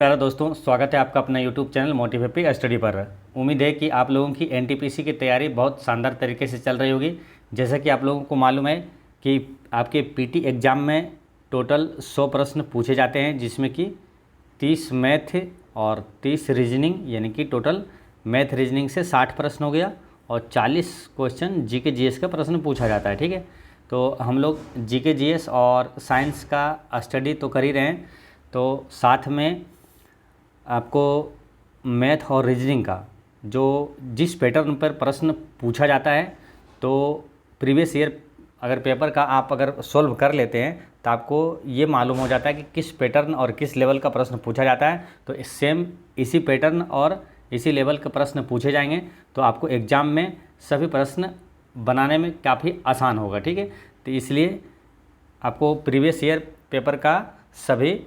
प्यारे दोस्तों, स्वागत है आपका अपना यूट्यूब चैनल मोटिवेपिक स्टडी पर। उम्मीद है कि आप लोगों की एनटीपीसी की तैयारी बहुत शानदार तरीके से चल रही होगी। जैसा कि आप लोगों को मालूम है कि आपके पीटी एग्ज़ाम में टोटल 100 प्रश्न पूछे जाते हैं, जिसमें कि 30 मैथ और 30 रीजनिंग, यानी कि टोटल मैथ रीजनिंग से 60 प्रश्न हो गया और 40 क्वेश्चन जीके जीएस का प्रश्न पूछा जाता है। ठीक है, तो हम लोग जीके जीएस और साइंस का स्टडी तो कर ही रहे हैं, तो साथ में आपको मैथ और रीजनिंग का जो जिस पैटर्न पर प्रश्न पूछा जाता है, तो प्रीवियस ईयर अगर पेपर का आप अगर सॉल्व कर लेते हैं तो आपको ये मालूम हो जाता है कि किस पैटर्न और किस लेवल का प्रश्न पूछा जाता है। तो सेम इसी पैटर्न और इसी लेवल के प्रश्न पूछे जाएंगे, तो आपको एग्ज़ाम में सभी प्रश्न बनाने में काफ़ी आसान होगा। ठीक है, तो इसलिए आपको प्रीवियस ईयर पेपर का सभी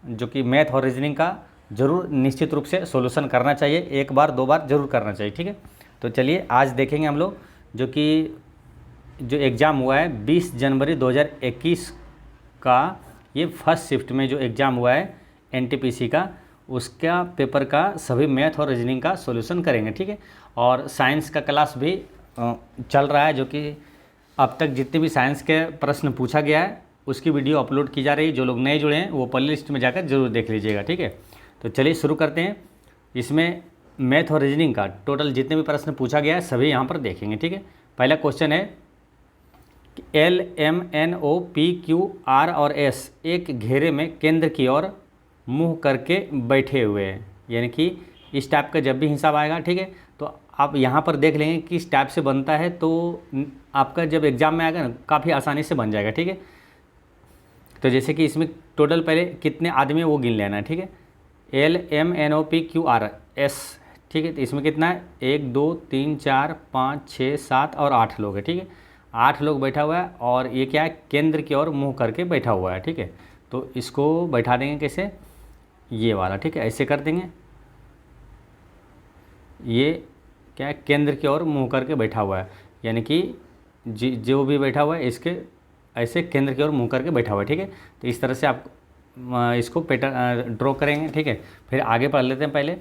जो कि मैथ और रीजनिंग का ज़रूर निश्चित रूप से सॉल्यूशन करना चाहिए, एक बार दो बार ज़रूर करना चाहिए। ठीक है, तो चलिए आज देखेंगे हम लोग जो एग्ज़ाम हुआ है 20 जनवरी 2021 का, ये फर्स्ट शिफ्ट में जो एग्ज़ाम हुआ है एनटीपीसी का, उसका पेपर का सभी मैथ और रीजनिंग का सॉल्यूशन करेंगे। ठीक है, और साइंस का क्लास भी चल रहा है, जो कि अब तक जितने भी साइंस के प्रश्न पूछा गया है उसकी वीडियो अपलोड की जा रही है। जो लोग नए जुड़े हैं वो प्ले लिस्ट में जाकर ज़रूर देख लीजिएगा। ठीक है, तो चलिए शुरू करते हैं। इसमें मैथ और रीजनिंग का टोटल जितने भी प्रश्न पूछा गया है सभी यहाँ पर देखेंगे। ठीक है, पहला क्वेश्चन है L M N O P Q R और एस एक घेरे में केंद्र की ओर मुँह करके बैठे हुए हैं, यानी कि इस टाइप का जब भी हिसाब आएगा, ठीक है, तो आप यहाँ पर देख लेंगे कि इस टाइप से बनता है, तो आपका जब एग्ज़ाम में आएगा ना काफ़ी आसानी से बन जाएगा। ठीक है, तो जैसे कि इसमें टोटल पहले कितने आदमी वो गिन लेना है। ठीक है, L M N O P Q R S, ठीक है, तो इसमें कितना है 1 2 3 4 5 6 7 और 8 लोग हैं। ठीक है, 8 लोग बैठा हुआ है और ये क्या है, केंद्र की ओर मुँह करके बैठा हुआ है। ठीक है, तो इसको बैठा देंगे कैसे, ये वाला। ठीक है, ऐसे कर देंगे, ये क्या है, केंद्र की ओर मुँह करके बैठा हुआ है, यानी कि जो भी बैठा हुआ है इसके ऐसे केंद्र की ओर मुँह करके बैठा हुआ है। ठीक है, तो इस तरह से आप इसको पैटर्न ड्रॉ करेंगे। ठीक है, फिर आगे पढ़ लेते हैं। पहले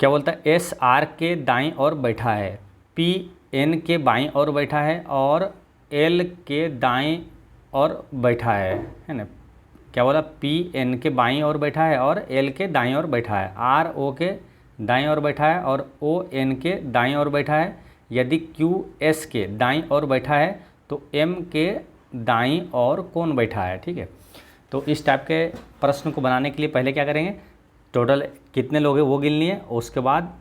क्या बोलता है, एस आर के दाईं ओर बैठा है, पी एन के बाईं ओर बैठा है और एल के दाईं ओर बैठा है ना। क्या बोला, पी एन के बाईं ओर बैठा है और एल के दाईं ओर बैठा है, आर ओ के दाईं ओर बैठा है और ओ एन के दाईं ओर बैठा है। यदि क्यू एस के दाईं ओर बैठा है तो एम के दाईं ओर कौन बैठा है। ठीक है, तो इस टाइप के प्रश्न को बनाने के लिए पहले क्या करेंगे, टोटल कितने लोग हैं वो गिन लिए, उसके बाद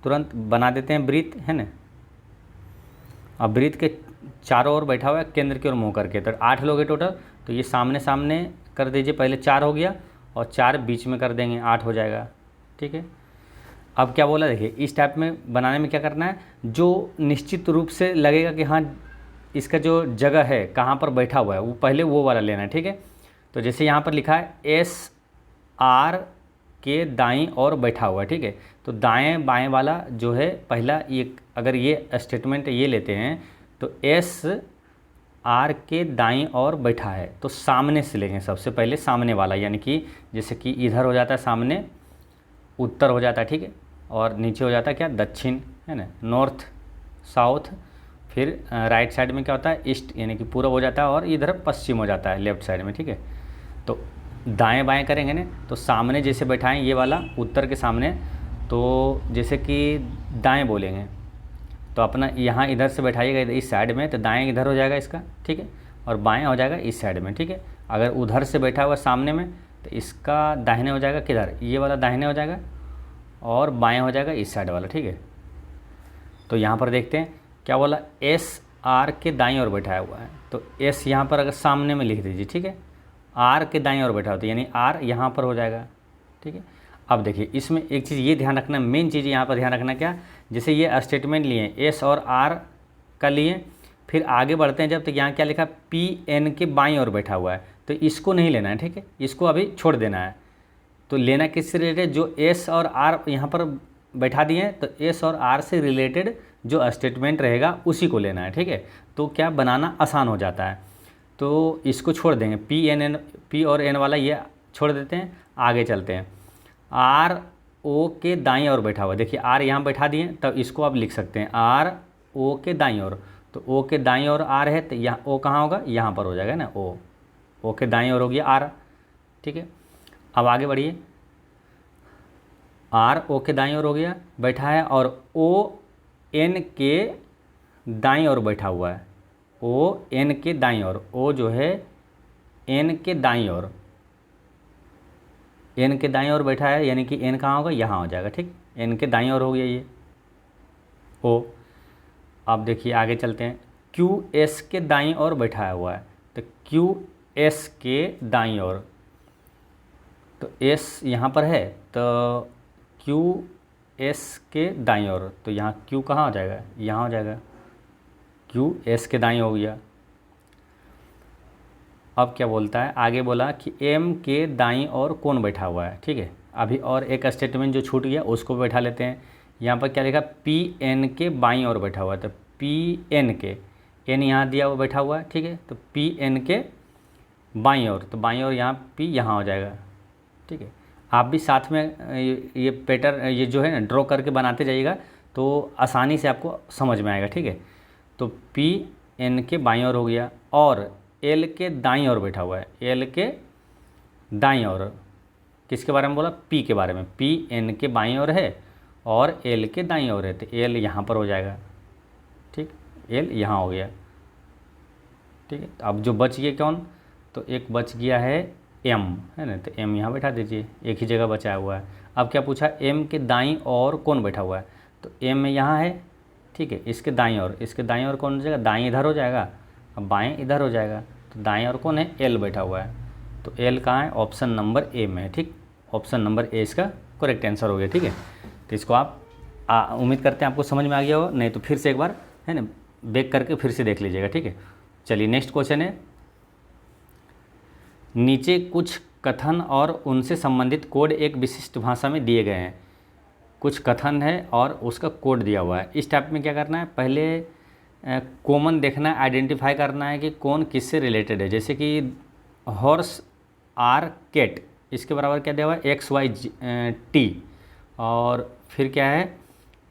तुरंत बना देते हैं वृत्त, है ना। अब वृत्त के चारों ओर बैठा हुआ है केंद्र की ओर मुँह करके, तो 8 लोग हैं टोटल, तो ये सामने सामने कर दीजिए। पहले 4 हो गया और 4 बीच में कर देंगे, 8 हो जाएगा। ठीक है, अब क्या बोला, देखिए इस टाइप में बनाने में क्या करना है, जो निश्चित रूप से लगेगा कि हाँ इसका जो जगह है कहाँ पर बैठा हुआ है वो पहले वो वाला लेना है। ठीक है, तो जैसे यहाँ पर लिखा है एस आर के दाईं ओर बैठा हुआ है। ठीक है, तो दाएं बाएं वाला जो है पहला, ये अगर ये स्टेटमेंट ये लेते हैं तो एस आर के दाईं ओर बैठा है, तो सामने से लेंगे सबसे पहले, सामने वाला, यानी कि जैसे कि इधर हो जाता है सामने उत्तर हो जाता है। ठीक है, और नीचे हो जाता है क्या, दक्षिण, है ना, नॉर्थ साउथ, फिर राइट साइड में क्या होता है, ईस्ट, यानी कि पूरब हो जाता है, और इधर पश्चिम हो जाता है लेफ्ट साइड में। ठीक है, तो दाएं बाएं करेंगे ना, तो सामने जैसे बैठाएं ये वाला उत्तर के सामने, तो जैसे कि दाएं बोलेंगे तो अपना यहाँ इधर से बैठाइएगा इस साइड में, तो दाएं इधर हो जाएगा इसका। ठीक है, और बाएं हो जाएगा इस साइड में। ठीक है, अगर उधर से बैठा हुआ सामने में तो इसका दाहिने हो जाएगा किधर, ये वाला दाहिने हो जाएगा, और बाएँ हो जाएगा इस साइड वाला। ठीक है, तो यहाँ पर देखते हैं क्या बोला, एस आर के दाईं ओर बैठाया हुआ है, तो एस यहाँ पर अगर सामने में लिख दीजिए। ठीक है, आर के दाईं ओर बैठा होता है, यानी आर यहाँ पर हो जाएगा। ठीक है, अब देखिए इसमें एक चीज़ ये ध्यान रखना, मेन चीज़ यहाँ पर ध्यान रखना क्या, जैसे ये स्टेटमेंट लिए एस और आर का लिए, फिर आगे बढ़ते हैं जब, तो यहाँ क्या लिखा, पी एन के बाईं ओर बैठा हुआ है, तो इसको नहीं लेना है। ठीक है, इसको अभी छोड़ देना है। तो लेना किससे रिलेटेड, जो एस और आर यहाँ पर बैठा दिए हैं, तो एस और आर से रिलेटेड जो स्टेटमेंट रहेगा उसी को लेना है। ठीक है, तो क्या बनाना आसान हो जाता है, तो इसको छोड़ देंगे, पी और एन वाला ये छोड़ देते हैं। आगे चलते हैं। आर ओ के दाईं ओर बैठा हुआ, देखिए आर यहाँ बैठा दिए, तब इसको आप लिख सकते हैं आर ओ के दाईं ओर। तो ओ के दाईं ओर आर है, तो यहाँ ओ कहाँ होगा, यहाँ पर हो जाएगा ना, ओ के दाईं ओर हो गया आर। ठीक है, अब आगे बढ़िए। आर ओ के दाईं ओर हो गया बैठा है, और ओ एन के दाईं ओर बैठा हुआ है। ओ एन के दाईं ओर, ओ जो है एन के दाईं ओर, एन के दाईं ओर बैठा है, यानी कि एन कहाँ होगा, यहाँ हो जाएगा। ठीक, एन के दाईं ओर हो गया ये ओ। अब देखिए आगे चलते हैं। क्यू एस के दाईं ओर बैठा हुआ है, तो क्यू एस के दाईं ओर, तो एस यहाँ पर है, तो क्यू एस के दाईं ओर, तो यहाँ क्यू कहाँ हो जाएगा, यहाँ हो जाएगा, क्यू एस के दाईं हो गया। अब क्या बोलता है, आगे बोला कि एम के दाईं ओर कौन बैठा हुआ है। ठीक है, अभी और एक स्टेटमेंट जो छूट गया उसको बैठा लेते हैं। यहाँ पर क्या लिखा, पी एन के बाईं ओर बैठा हुआ है, तो पी एन के, एन यहाँ दिया हुआ बैठा हुआ है। ठीक है, तो पी एन के बाईं ओर, तो बाईं ओर यहाँ पी यहाँ हो जाएगा। ठीक है, आप भी साथ में ये पैटर्न ये जो है ना ड्रॉ करके बनाते जाइएगा, तो आसानी से आपको समझ में आएगा। ठीक है, तो पी एन के बाईं ओर हो गया, और एल के दाईं ओर बैठा हुआ है, एल के दाईं ओर, किसके बारे में बोला, पी के बारे में। पी एन के बाईं ओर है और एल के दाईं ओर है, तो एल यहाँ पर हो जाएगा। ठीक, एल यहाँ हो गया। ठीक है, अब जो बच गया कौन, तो एक बच गया है एम, है ना, तो एम यहाँ बैठा दीजिए, एक ही जगह बचाया हुआ है। अब क्या पूछा, एम के दाईं ओर कौन बैठा हुआ है, तो एम यहाँ है। ठीक है, इसके दाईं ओर, इसके दाईं ओर कौन हो जाएगा, दाईं इधर हो जाएगा, अब बाएँ इधर हो जाएगा, तो दाएं ओर कौन है, एल बैठा हुआ है, तो एल कहाँ है, ऑप्शन नंबर ए में है। ठीक, ऑप्शन नंबर ए इसका करेक्ट आंसर हो गया। ठीक है, तो इसको आप उम्मीद करते हैं आपको समझ में आ गया हो, नहीं तो फिर से एक बार है ना बैक करके फिर से देख लीजिएगा। ठीक है, चलिए नेक्स्ट क्वेश्चन है, नीचे कुछ कथन और उनसे संबंधित कोड एक विशिष्ट भाषा में दिए गए हैं। कुछ कथन है और उसका कोड दिया हुआ है। इस टाइप में क्या करना है, पहले कॉमन देखना है, आइडेंटिफाई करना है कि कौन किससे रिलेटेड है। जैसे कि हॉर्स आर कैट, इसके बराबर क्या दिया हुआ है, एक्स वाई टी, और फिर क्या है,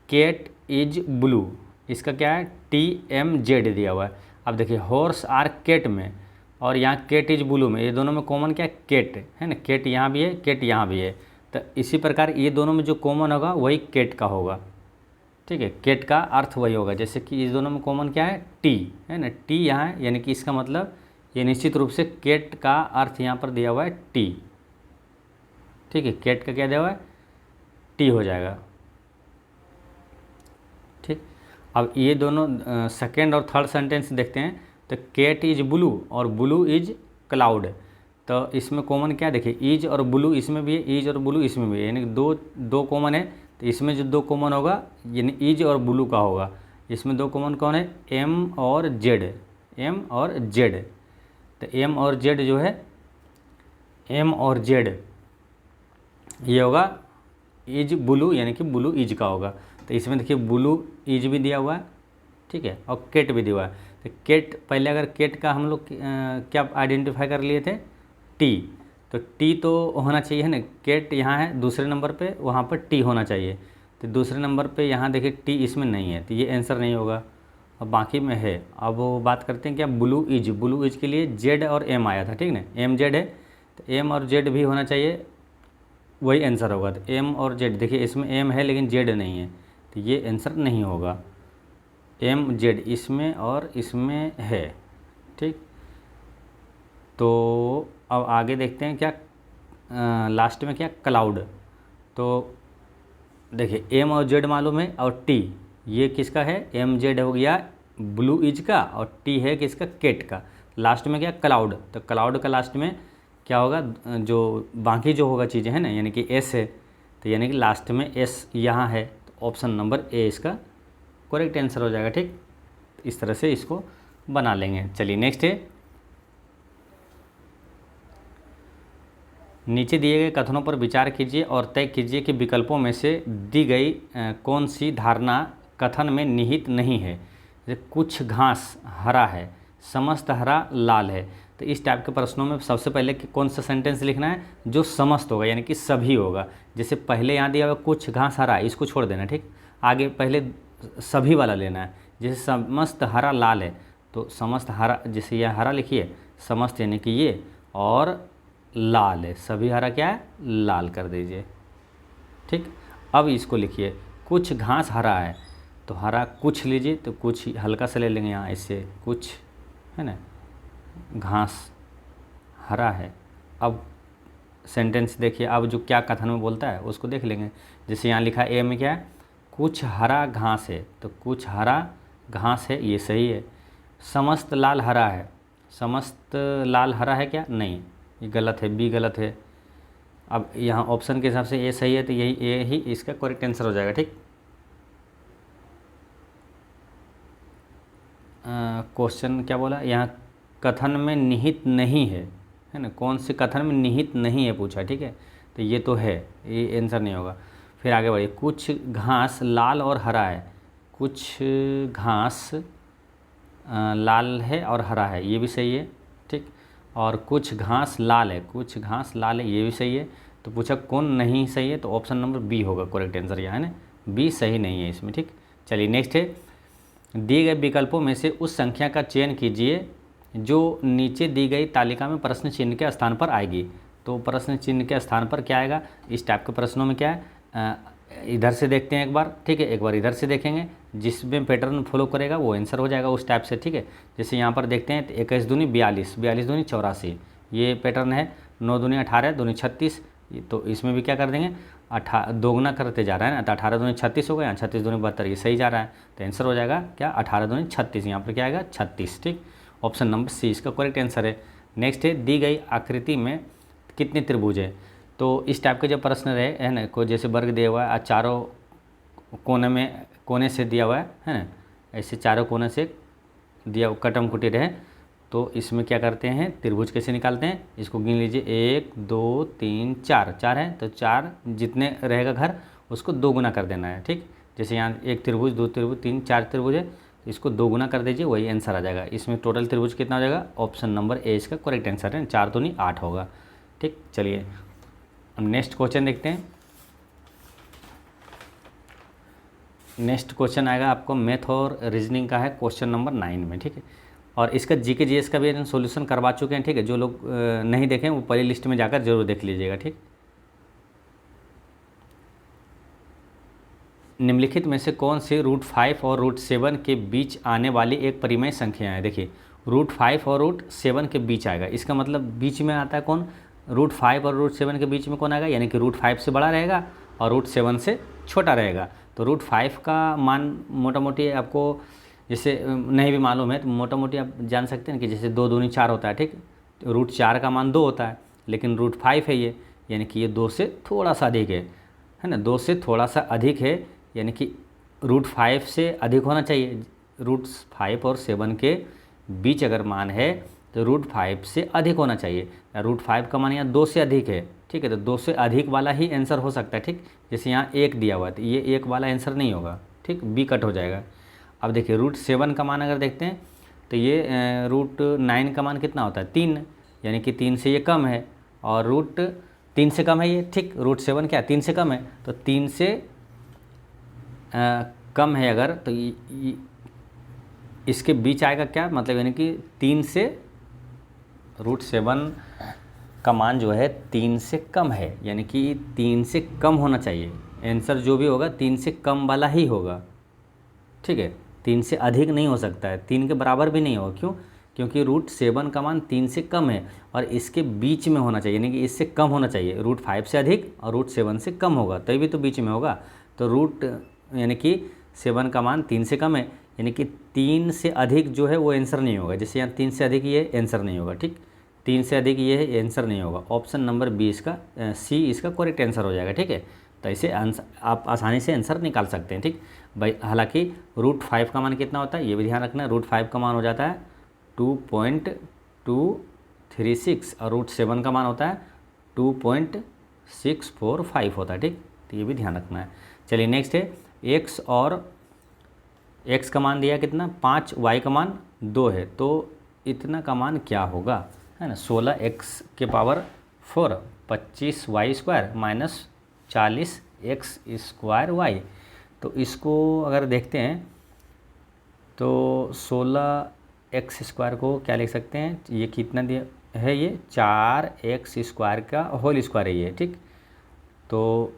कैट इज ब्लू, इसका क्या है, टी एम जेड दिया हुआ है। अब देखिए हॉर्स आर कैट में और यहाँ कैट इज ब्लू में, ये दोनों में कॉमन क्या है, कैट है ना, कैट यहाँ भी है, कैट यहाँ भी है, तो इसी प्रकार ये दोनों में जो कॉमन होगा वही कैट का होगा। ठीक है, कैट का अर्थ वही होगा। जैसे कि इस दोनों में कॉमन क्या है, टी है ना, टी यहाँ है, यानी कि इसका मतलब ये निश्चित रूप से कैट का अर्थ यहाँ पर दिया हुआ है टी। ठीक है, कैट का क्या दिया हुआ है, टी हो जाएगा। ठीक, अब ये दोनों सेकेंड और थर्ड सेंटेंस देखते हैं, तो कैट इज ब्लू और ब्लू इज क्लाउड, तो इसमें कॉमन क्या देखिए, इज और ब्लू इसमें भी है, इज और ब्लू इसमें भी है, यानी दो कॉमन है। तो इसमें जो दो कॉमन होगा यानी इज और ब्लू का होगा। इसमें दो कॉमन कौन है, एम और जेड, एम और जेड, तो एम और जेड जो है, एम और जेड ये होगा इज ब्लू, यानी कि ब्लू इज का होगा। तो इसमें देखिए ब्लू इज भी दिया हुआ है। ठीक है, और कैट भी दिया हुआ है। तो कैट, पहले अगर कैट का हम लोग क्या आइडेंटिफाई कर लिए थे, टी, तो टी तो होना चाहिए है ना, कैट यहाँ है दूसरे नंबर पे, वहाँ पर टी होना चाहिए, तो दूसरे नंबर पे यहाँ देखिए टी इसमें नहीं है, तो ये आंसर नहीं होगा। अब बाकी में है। अब वो बात करते हैं क्या, ब्लू इज के लिए जेड और एम आया था। ठीक ना, एम जेड है, तो एम और जेड भी होना चाहिए, वही आंसर होगा। तो एम और जेड, देखिए इसमें एम है लेकिन जेड नहीं है, तो ये आंसर नहीं होगा। एम जेड इसमें और इसमें है। ठीक, तो अब आगे देखते हैं क्या, लास्ट में क्या, क्लाउड। तो देखिए एम और जेड मालूम है, और टी ये किसका है, एम जेड हो गया ब्लू इज का, और टी है किसका, कैट का। लास्ट में क्या, क्लाउड, तो क्लाउड का लास्ट में क्या होगा, जो बाकी जो होगा चीज़ें हैं ना, यानी कि एस है, तो यानी कि लास्ट में एस यहाँ है, तो ऑप्शन नंबर ए इसका करेक्ट आंसर हो जाएगा। ठीक, इस तरह से इसको बना लेंगे। चलिए नेक्स्ट है, नीचे दिए गए कथनों पर विचार कीजिए और तय कीजिए कि विकल्पों में से दी गई कौन सी धारणा कथन में निहित नहीं है। जैसे कुछ घास हरा है, समस्त हरा लाल है, तो इस टाइप के प्रश्नों में सबसे पहले कौन सा सेंटेंस लिखना है, जो समस्त होगा यानी कि सभी होगा। जैसे पहले यहाँ दिया हुआ कुछ घास हरा, इसको छोड़ देना, ठीक। आगे पहले सभी वाला लेना है। जैसे समस्त हरा लाल है, तो समस्त हरा, जैसे यह हरा लिखिए, समस्त यानी कि ये, और लाल है, सभी हरा क्या है, लाल कर दीजिए, ठीक। अब इसको लिखिए, कुछ घास हरा है, तो हरा कुछ लीजिए, तो कुछ हल्का सा ले लेंगे यहाँ, इससे कुछ है ना, घास हरा है। अब सेंटेंस देखिए, अब जो क्या कथन में बोलता है उसको देख लेंगे। जैसे यहाँ लिखा ए में क्या है, कुछ हरा घास है, तो कुछ हरा घास है, ये सही है। समस्त लाल हरा है, समस्त लाल हरा है क्या, नहीं, ये गलत है, बी गलत है। अब यहाँ ऑप्शन के हिसाब से ए सही है, तो यही ए ही इसका करेक्ट आंसर हो जाएगा, ठीक। क्वेश्चन क्या बोला यहाँ, कथन में निहित नहीं है ना, कौन से कथन में निहित नहीं है पूछा, ठीक है, तो ये तो है, ये आंसर नहीं होगा। फिर आगे बढ़िए, कुछ घास लाल और हरा है, कुछ घास लाल है और हरा है, ये भी सही है, ठीक। और कुछ घास लाल है, कुछ घास लाल है, ये भी सही है। तो पूछा कौन नहीं सही है, तो ऑप्शन नंबर बी होगा करेक्ट आंसर यहाँ, है ना, बी सही नहीं है इसमें, ठीक। चलिए नेक्स्ट है, दिए गए विकल्पों में से उस संख्या का चयन कीजिए जो नीचे दी गई तालिका में प्रश्न चिन्ह के स्थान पर आएगी। तो प्रश्न चिन्ह के स्थान पर क्या आएगा, इस टाइप के प्रश्नों में क्या है, इधर से देखते हैं एक बार, ठीक है, एक बार इधर से देखेंगे, जिसमें पैटर्न फॉलो करेगा वो आंसर हो जाएगा उस टाइप से, ठीक है। जैसे यहाँ पर देखते हैं, 21 दूनी 42, 42 दूनी 84, ये पैटर्न है। 9 दूनी 18, दूनी 36, तो इसमें भी क्या कर देंगे, दोगुना करते जा रहा है ना, तो 18 दूनी 36 हो गया, 36 दूनी 72, ये सही जा रहा है, तो आंसर हो जाएगा क्या, 18 दूनी 36, यहाँ पर क्या आएगा 36, ठीक। ऑप्शन नंबर सी इसका करेक्ट आंसर है। नेक्स्ट है, दी गई आकृति में कितने त्रिभुज है। तो इस टाइप के जो प्रश्न रहे है ना, को जैसे वर्ग दिया हुआ है, चारों कोने से दिया हुआ है ना, ऐसे चारों कोने से दिया कटम कुटी रहे, तो इसमें क्या करते हैं, त्रिभुज कैसे निकालते हैं, इसको गिन लीजिए, 1 2 3 4, 4 है, तो 4 जितने रहेगा घर उसको 2 गुना कर देना है, ठीक। जैसे यहाँ 1 त्रिभुज, 2 त्रिभुज, 3 4 त्रिभुज है, तो इसको 2 गुना कर दीजिए, वही आंसर आ जाएगा। इसमें टोटल त्रिभुज कितना हो जाएगा, ऑप्शन नंबर ए इसका करेक्ट आंसर है, 4 दूनी 8 होगा, ठीक। चलिए हम नेक्स्ट क्वेश्चन देखते हैं। नेक्स्ट क्वेश्चन आएगा आपको मैथ और रीजनिंग का है, क्वेश्चन नंबर 9 में, ठीक है। और इसका जीके जीएस का भी सॉल्यूशन करवा चुके हैं, ठीक है। जो लोग नहीं देखें वो प्ले लिस्ट में जाकर जरूर देख लीजिएगा, ठीक। निम्नलिखित में से कौन सी √5 और √7 के बीच आने वाली एक परिमेय संख्या है। देखिए √5 और √7 के बीच आएगा, इसका मतलब बीच में आता है कौन, √5 और √7 के बीच में कौन आएगा, यानी कि √5 से बड़ा रहेगा और √7 से छोटा रहेगा। तो √5 का मान मोटा मोटी आपको जैसे नहीं भी मालूम है तो मोटा मोटी आप जान सकते हैं कि जैसे 2 दूनी 4 होता है, ठीक। तो √4 का मान 2 होता है, लेकिन √5 है ये, यानी कि ये 2 से थोड़ा सा अधिक है ना, 2 से थोड़ा सा अधिक है, यानी कि √5 से अधिक होना चाहिए। √5 और 7 के बीच अगर मान है तो √5 से अधिक होना चाहिए। √5 का मान यहाँ 2 से अधिक है, ठीक है, तो 2 से अधिक वाला ही आंसर हो सकता है, ठीक। जैसे यहाँ 1 दिया हुआ है तो ये 1 वाला आंसर नहीं होगा, ठीक, बी कट हो जाएगा। अब देखिए √7 का मान अगर देखते हैं तो ये √9 का मान कितना होता है, 3, यानी कि 3 से ये कम है, और √3 से कम है ये, ठीक। √7 क्या 3 से कम है, तो 3 से कम है अगर, तो इसके बीच आएगा क्या, मतलब यानी कि 3 से √7 का मान जो है 3 से कम है, यानी कि 3 से कम होना चाहिए। आंसर जो भी होगा 3 से कम वाला ही होगा, ठीक है। 3 से अधिक नहीं हो सकता है, 3 के बराबर भी नहीं होगा, क्यों, क्योंकि √7 का मान 3 से कम है और इसके बीच में होना चाहिए, यानी कि इससे कम होना चाहिए। √5 से अधिक और √7 से कम होगा तभी तो बीच में होगा। तो यानी कि 7 का मान 3 से कम है, यानी कि 3 से अधिक जो है वो आंसर नहीं होगा। जैसे यहाँ 3 से अधिक ये आंसर नहीं होगा, ठीक, 3 से अधिक ये है आंसर नहीं होगा। ऑप्शन नंबर बी इसका सी इसका करेक्ट आंसर हो जाएगा, ठीक है। तो ऐसे आंसर आप आसानी से आंसर निकाल सकते हैं, ठीक भाई। हालांकि √5 का मान कितना होता है ये भी ध्यान रखना है, √5 का मान हो जाता है 2.236 और √7 का मान होता है 2.645 होता है, ठीक, तो ये भी ध्यान रखना है। चलिए नेक्स्ट है, x और x का मान दिया कितना 5, y का मान 2 है, तो इतना का मान क्या होगा, है ना, 16x⁴ 25y² माइनस 40x²y। तो इसको अगर देखते हैं तो 16x² को क्या लिख सकते हैं, ये कितना दिया है, ये 4x² का होल स्क्वायर है ये, ठीक। तो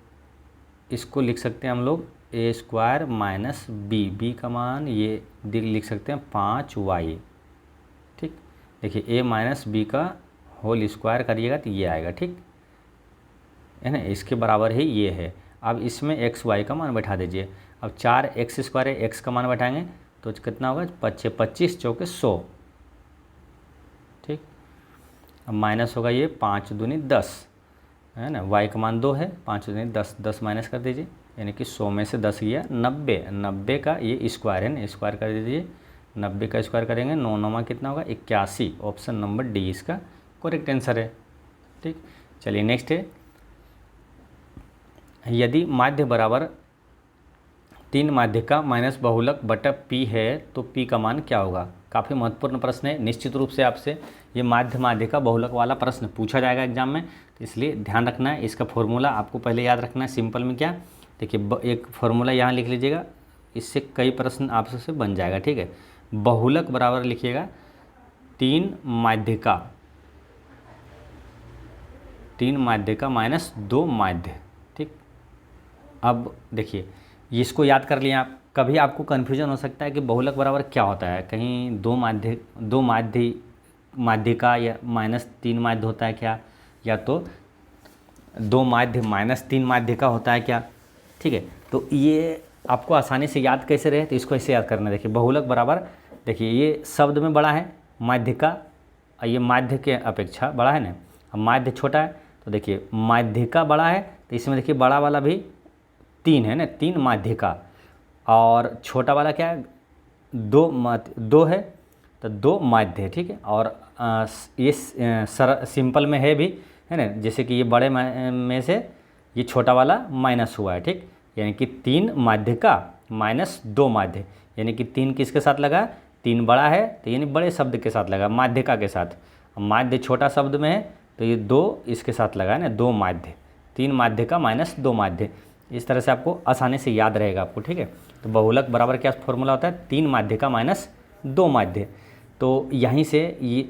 इसको लिख सकते हैं हम लोग a² माइनस बी का मान ये लिख सकते हैं 5y, ठीक। देखिए a माइनस बी का होल स्क्वायर करिएगा तो ये आएगा, ठीक है ना, इसके बराबर ही ये है। अब इसमें xy का मान बैठा दीजिए। अब 4x² है, x का मान बैठाएंगे तो कितना होगा, 25 चौके 100, ठीक। अब माइनस होगा ये 5 दूनी 10, है ना, y का मान 2 है, 5 दूनी 10, 10 माइनस कर दीजिए, यानी कि 100 में से 10 गया 90, 90 का ये स्क्वायर है ना, स्क्वायर कर दीजिए, 90 का स्क्वायर करेंगे 9 9 कितना होगा 81। ऑप्शन नंबर डी इसका करेक्ट आंसर है, ठीक। चलिए नेक्स्ट है, यदि माध्य बराबर 3 माध्यिका माइनस बहुलक बटा p है तो p का मान क्या होगा। काफ़ी महत्वपूर्ण प्रश्न है, निश्चित रूप से आपसे ये माध्यिका बहुलक वाला प्रश्न पूछा जाएगा एग्जाम में, तो इसलिए ध्यान रखना है। इसका फॉर्मूला आपको पहले याद रखना है। सिंपल में क्या, देखिए एक फार्मूला यहाँ लिख लीजिएगा, इससे कई प्रश्न आपसे बन जाएगा, ठीक है। बहुलक बराबर लिखिएगा 3 माध्यिका माइनस 2 माध्य, ठीक। अब देखिए इसको याद कर लिया आप, कभी आपको कन्फ्यूजन हो सकता है कि बहुलक बराबर क्या होता है, कहीं 2 माध्यिका या माइनस 3 माध्य होता है क्या, या तो 2 माध्य माइनस 3 माध्यिका होता है क्या, ठीक है। तो ये आपको आसानी से याद कैसे रहे, तो इसको ऐसे याद करना। देखिए बहुलक बराबर, देखिए ये शब्द में बड़ा है माध्यिका, ये माध्य के अपेक्षा बड़ा है ना, अब माध्य छोटा है, तो देखिए माध्यिका बड़ा है, तो इसमें देखिए बड़ा वाला भी 3 है ना, 3 माध्यिका, और छोटा वाला क्या है 2 है, तो 2 माध्य है, ठीक है। और ये सिंपल में है भी, है ना, जैसे कि ये बड़े में से ये छोटा वाला माइनस हुआ है, ठीक, यानी कि 3 माध्यिका माइनस 2 माध्य, यानी कि 3 किसके साथ लगा, 3 बड़ा है तो यानी बड़े शब्द के साथ लगा, माध्यिका के साथ। माध्य छोटा शब्द में है तो ये 2 इसके साथ लगा है ना, 2 माध्य, 3 माध्यिका माइनस 2 माध्य। इस तरह से आपको आसानी से याद रहेगा आपको, ठीक है। तो बहुलक बराबर क्या फॉर्मूला होता है, 3 माध्यिका माइनस 2 माध्य। तो यहीं से ये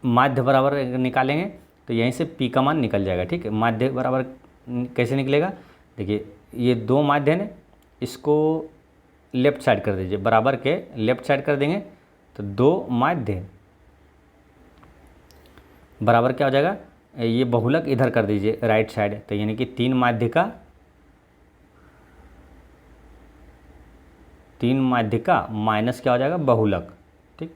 माध्य बराबर निकालेंगे तो यहीं से p का मान निकल जाएगा, ठीक है। माध्य बराबर कैसे निकलेगा, देखिए ये 2 माध्य है ना, इसको लेफ्ट साइड कर दीजिए, बराबर के लेफ्ट साइड कर देंगे तो 2 माध्य बराबर क्या हो जाएगा, ये बहुलक इधर कर दीजिए राइट साइड, तो यानी कि 3 माध्यिका माइनस क्या हो जाएगा बहुलक, ठीक।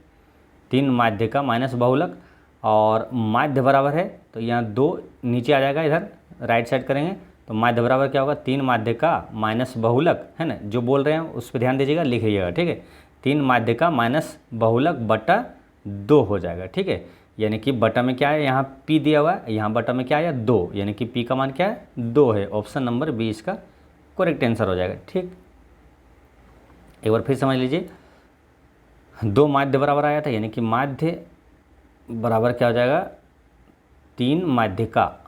3 माध्यिका माइनस बहुलक, और माध्य बराबर है तो यहाँ 2 नीचे आ जाएगा, इधर राइट साइड करेंगे तो माध्य बराबर क्या होगा, 3 माध्यिका माइनस बहुलक, है ना, जो बोल रहे हैं उस पर ध्यान दीजिएगा, लिखिएगा, ठीक है। 3 माध्यिका माइनस बहुलक बटा 2 हो जाएगा, ठीक है। यानी कि बटा में क्या है, यहाँ p दिया हुआ है, यहाँ बटा में क्या है 2, यानी कि p का मान क्या है 2 है। ऑप्शन नंबर बी इसका करेक्ट आंसर हो जाएगा, ठीक। एक बार फिर समझ लीजिए, 2 माध्य बराबर आया था, यानी कि माध्य बराबर क्या हो जाएगा 3 माध्यिका,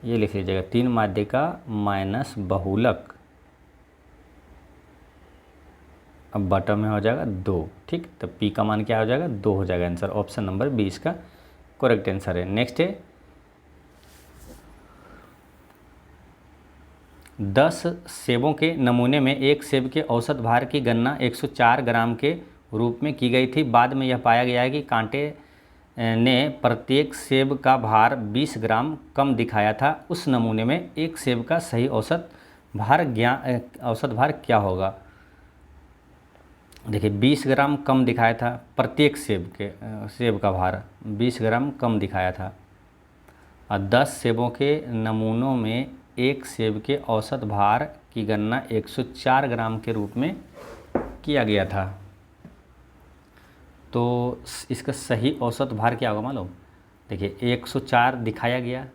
ये लिख लीजिएगा 3 माध्यिका माइनस बहुलक, अब बटा में हो जाएगा 2, ठीक। तो p का मान क्या हो जाएगा 2 हो जाएगा आंसर। ऑप्शन नंबर बी इसका करेक्ट आंसर है। नेक्स्ट है 10 सेबों के नमूने में एक सेब के औसत भार की गणना 104 ग्राम के रूप में की गई थी। बाद में यह पाया गया है कि कांटे ने प्रत्येक सेब का भार 20 ग्राम कम दिखाया था। उस नमूने में एक सेब का सही औसत भार क्या होगा। देखिए 20 ग्राम कम दिखाया था, प्रत्येक सेब का भार 20 ग्राम कम दिखाया था, और 10 सेबों के नमूनों में एक सेब के औसत भार की गणना 104 ग्राम के रूप में किया गया था। तो इसका सही औसत भार क्या होगा मालूम, देखिए 104 दिखाया गया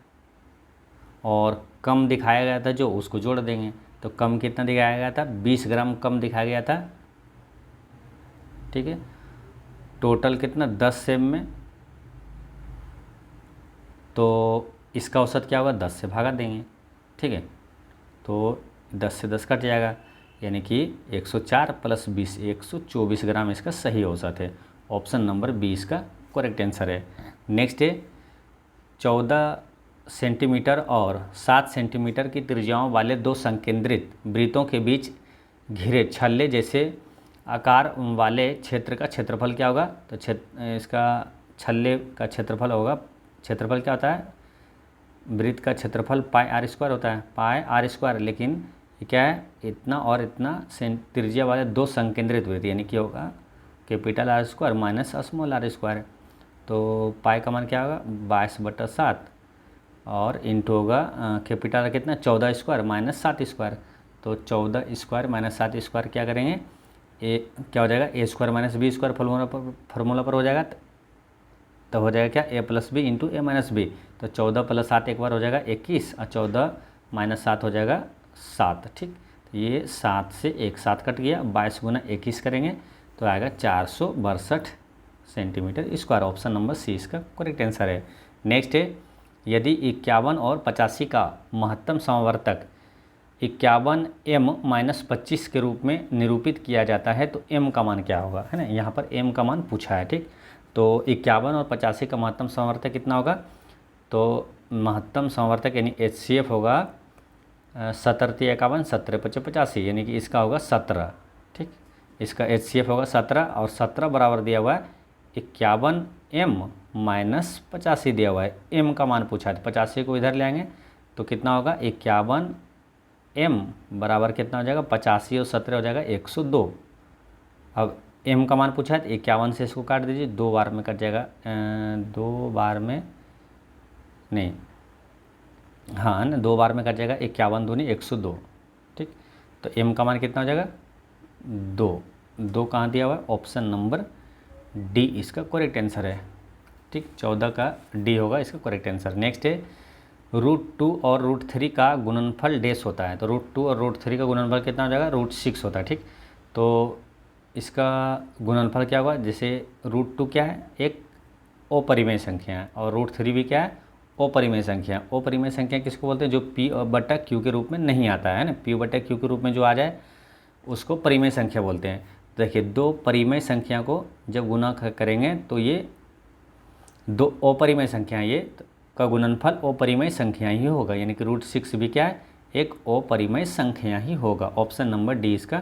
और कम दिखाया गया था जो, उसको जोड़ देंगे तो कम कितना दिखाया गया था 20 ग्राम कम दिखाया गया था, ठीक है। टोटल कितना 10 सेम में, तो इसका औसत क्या होगा 10 से भागा देंगे, ठीक है। तो 10 से 10 कट जाएगा, यानी कि 104 प्लस 20 124 ग्राम इसका सही औसत है। ऑप्शन नंबर 20 का करेक्ट आंसर है। नेक्स्ट है 14 सेंटीमीटर और 7 सेंटीमीटर की त्रिज्याओं वाले दो संकेंद्रित वृत्तों के बीच घिरे छल्ले जैसे आकार वाले क्षेत्र का क्षेत्रफल क्या होगा। तो इसका छल्ले का क्षेत्रफल होगा, क्षेत्रफल क्या होता है, वृत्त का क्षेत्रफल पाई आर स्क्वायर होता है, पाई आर स्क्वायर। लेकिन ये क्या है, इतना और इतना त्रिज्या वाले दो संकेंद्रित वृत्त, यानी कि होगा capital R square minus small r square. तो पाई का मान क्या होगा 22/7 और इंटू होगा कैपिटल कितना 14 स्क्वायर माइनस 7 स्क्वायर। तो 14 स्क्वायर माइनस 7 स्क्वायर क्या करेंगे, ए क्या हो जाएगा A square minus B square formula पर हो जाएगा। तो हो जाएगा क्या A plus B into A minus B. तो 14 प्लस 7 एक बार हो जाएगा 21 और 14 माइनस 7 हो जाएगा 7, ठीक। तो ये 7 से 1 7 कट गया, 22 गुना 21 करेंगे तो आएगा 462 centimetre square. Option number C इसका करेक्ट आंसर है। नेक्स्ट है यदि 51 और 85 का महत्तम समवर्तक 51m-25 के रूप में निरूपित किया जाता है तो m का मान क्या होगा, है ना। यहाँ पर m का मान पूछा है, ठीक। तो 51 और 85 का महत्तम समवर्तक कितना होगा, तो महत्तम समवर्तक यानी HCF होगा 17×51 17×5 यानी कि इसका होगा 17, ठीक। इसका HCF होगा 17 और 17 बराबर दिया हुआ है 51m-85 दिया हुआ है। m का मान पूछा है, 85 को इधर ले आएंगे तो कितना होगा 51m बराबर कितना हो जाएगा 85 और 17 हो जाएगा 102। अब m का मान पूछा है तो 51 से इसको काट दीजिए, 2 बार में कट जाएगा, 2 बार में नहीं, हाँ ना 2 बार में कट जाएगा, 51 दूनी 102, ठीक। तो m का मान कितना हो जाएगा 2 कहाँ दिया हुआ है, ऑप्शन नंबर डी इसका करेक्ट आंसर है, ठीक। 14 का डी होगा इसका करेक्ट आंसर। नेक्स्ट है √2 और √3 का गुणनफल डैश होता है। तो √2 और √3 का गुणनफल कितना हो जाएगा √6 होता है, ठीक। तो इसका गुणनफल क्या होगा, जैसे √2 क्या है एक अपरिमेय संख्या है और √3 भी क्या है अपरिमेय संख्या। अपरिमेय संख्या किसको बोलते हैं, जो P/Q के रूप में नहीं आता है ना, P/Q के रूप में जो आ जाए उसको परिमेय संख्या बोलते हैं। देखिए दो परिमेय संख्या को जब गुना करेंगे तो ये दो अपरिमेय संख्या, ये का गुणनफल अपरिमेय संख्या ही होगा, यानी कि √6 भी क्या है एक अपरिमेय संख्या ही होगा। ऑप्शन नंबर डी इसका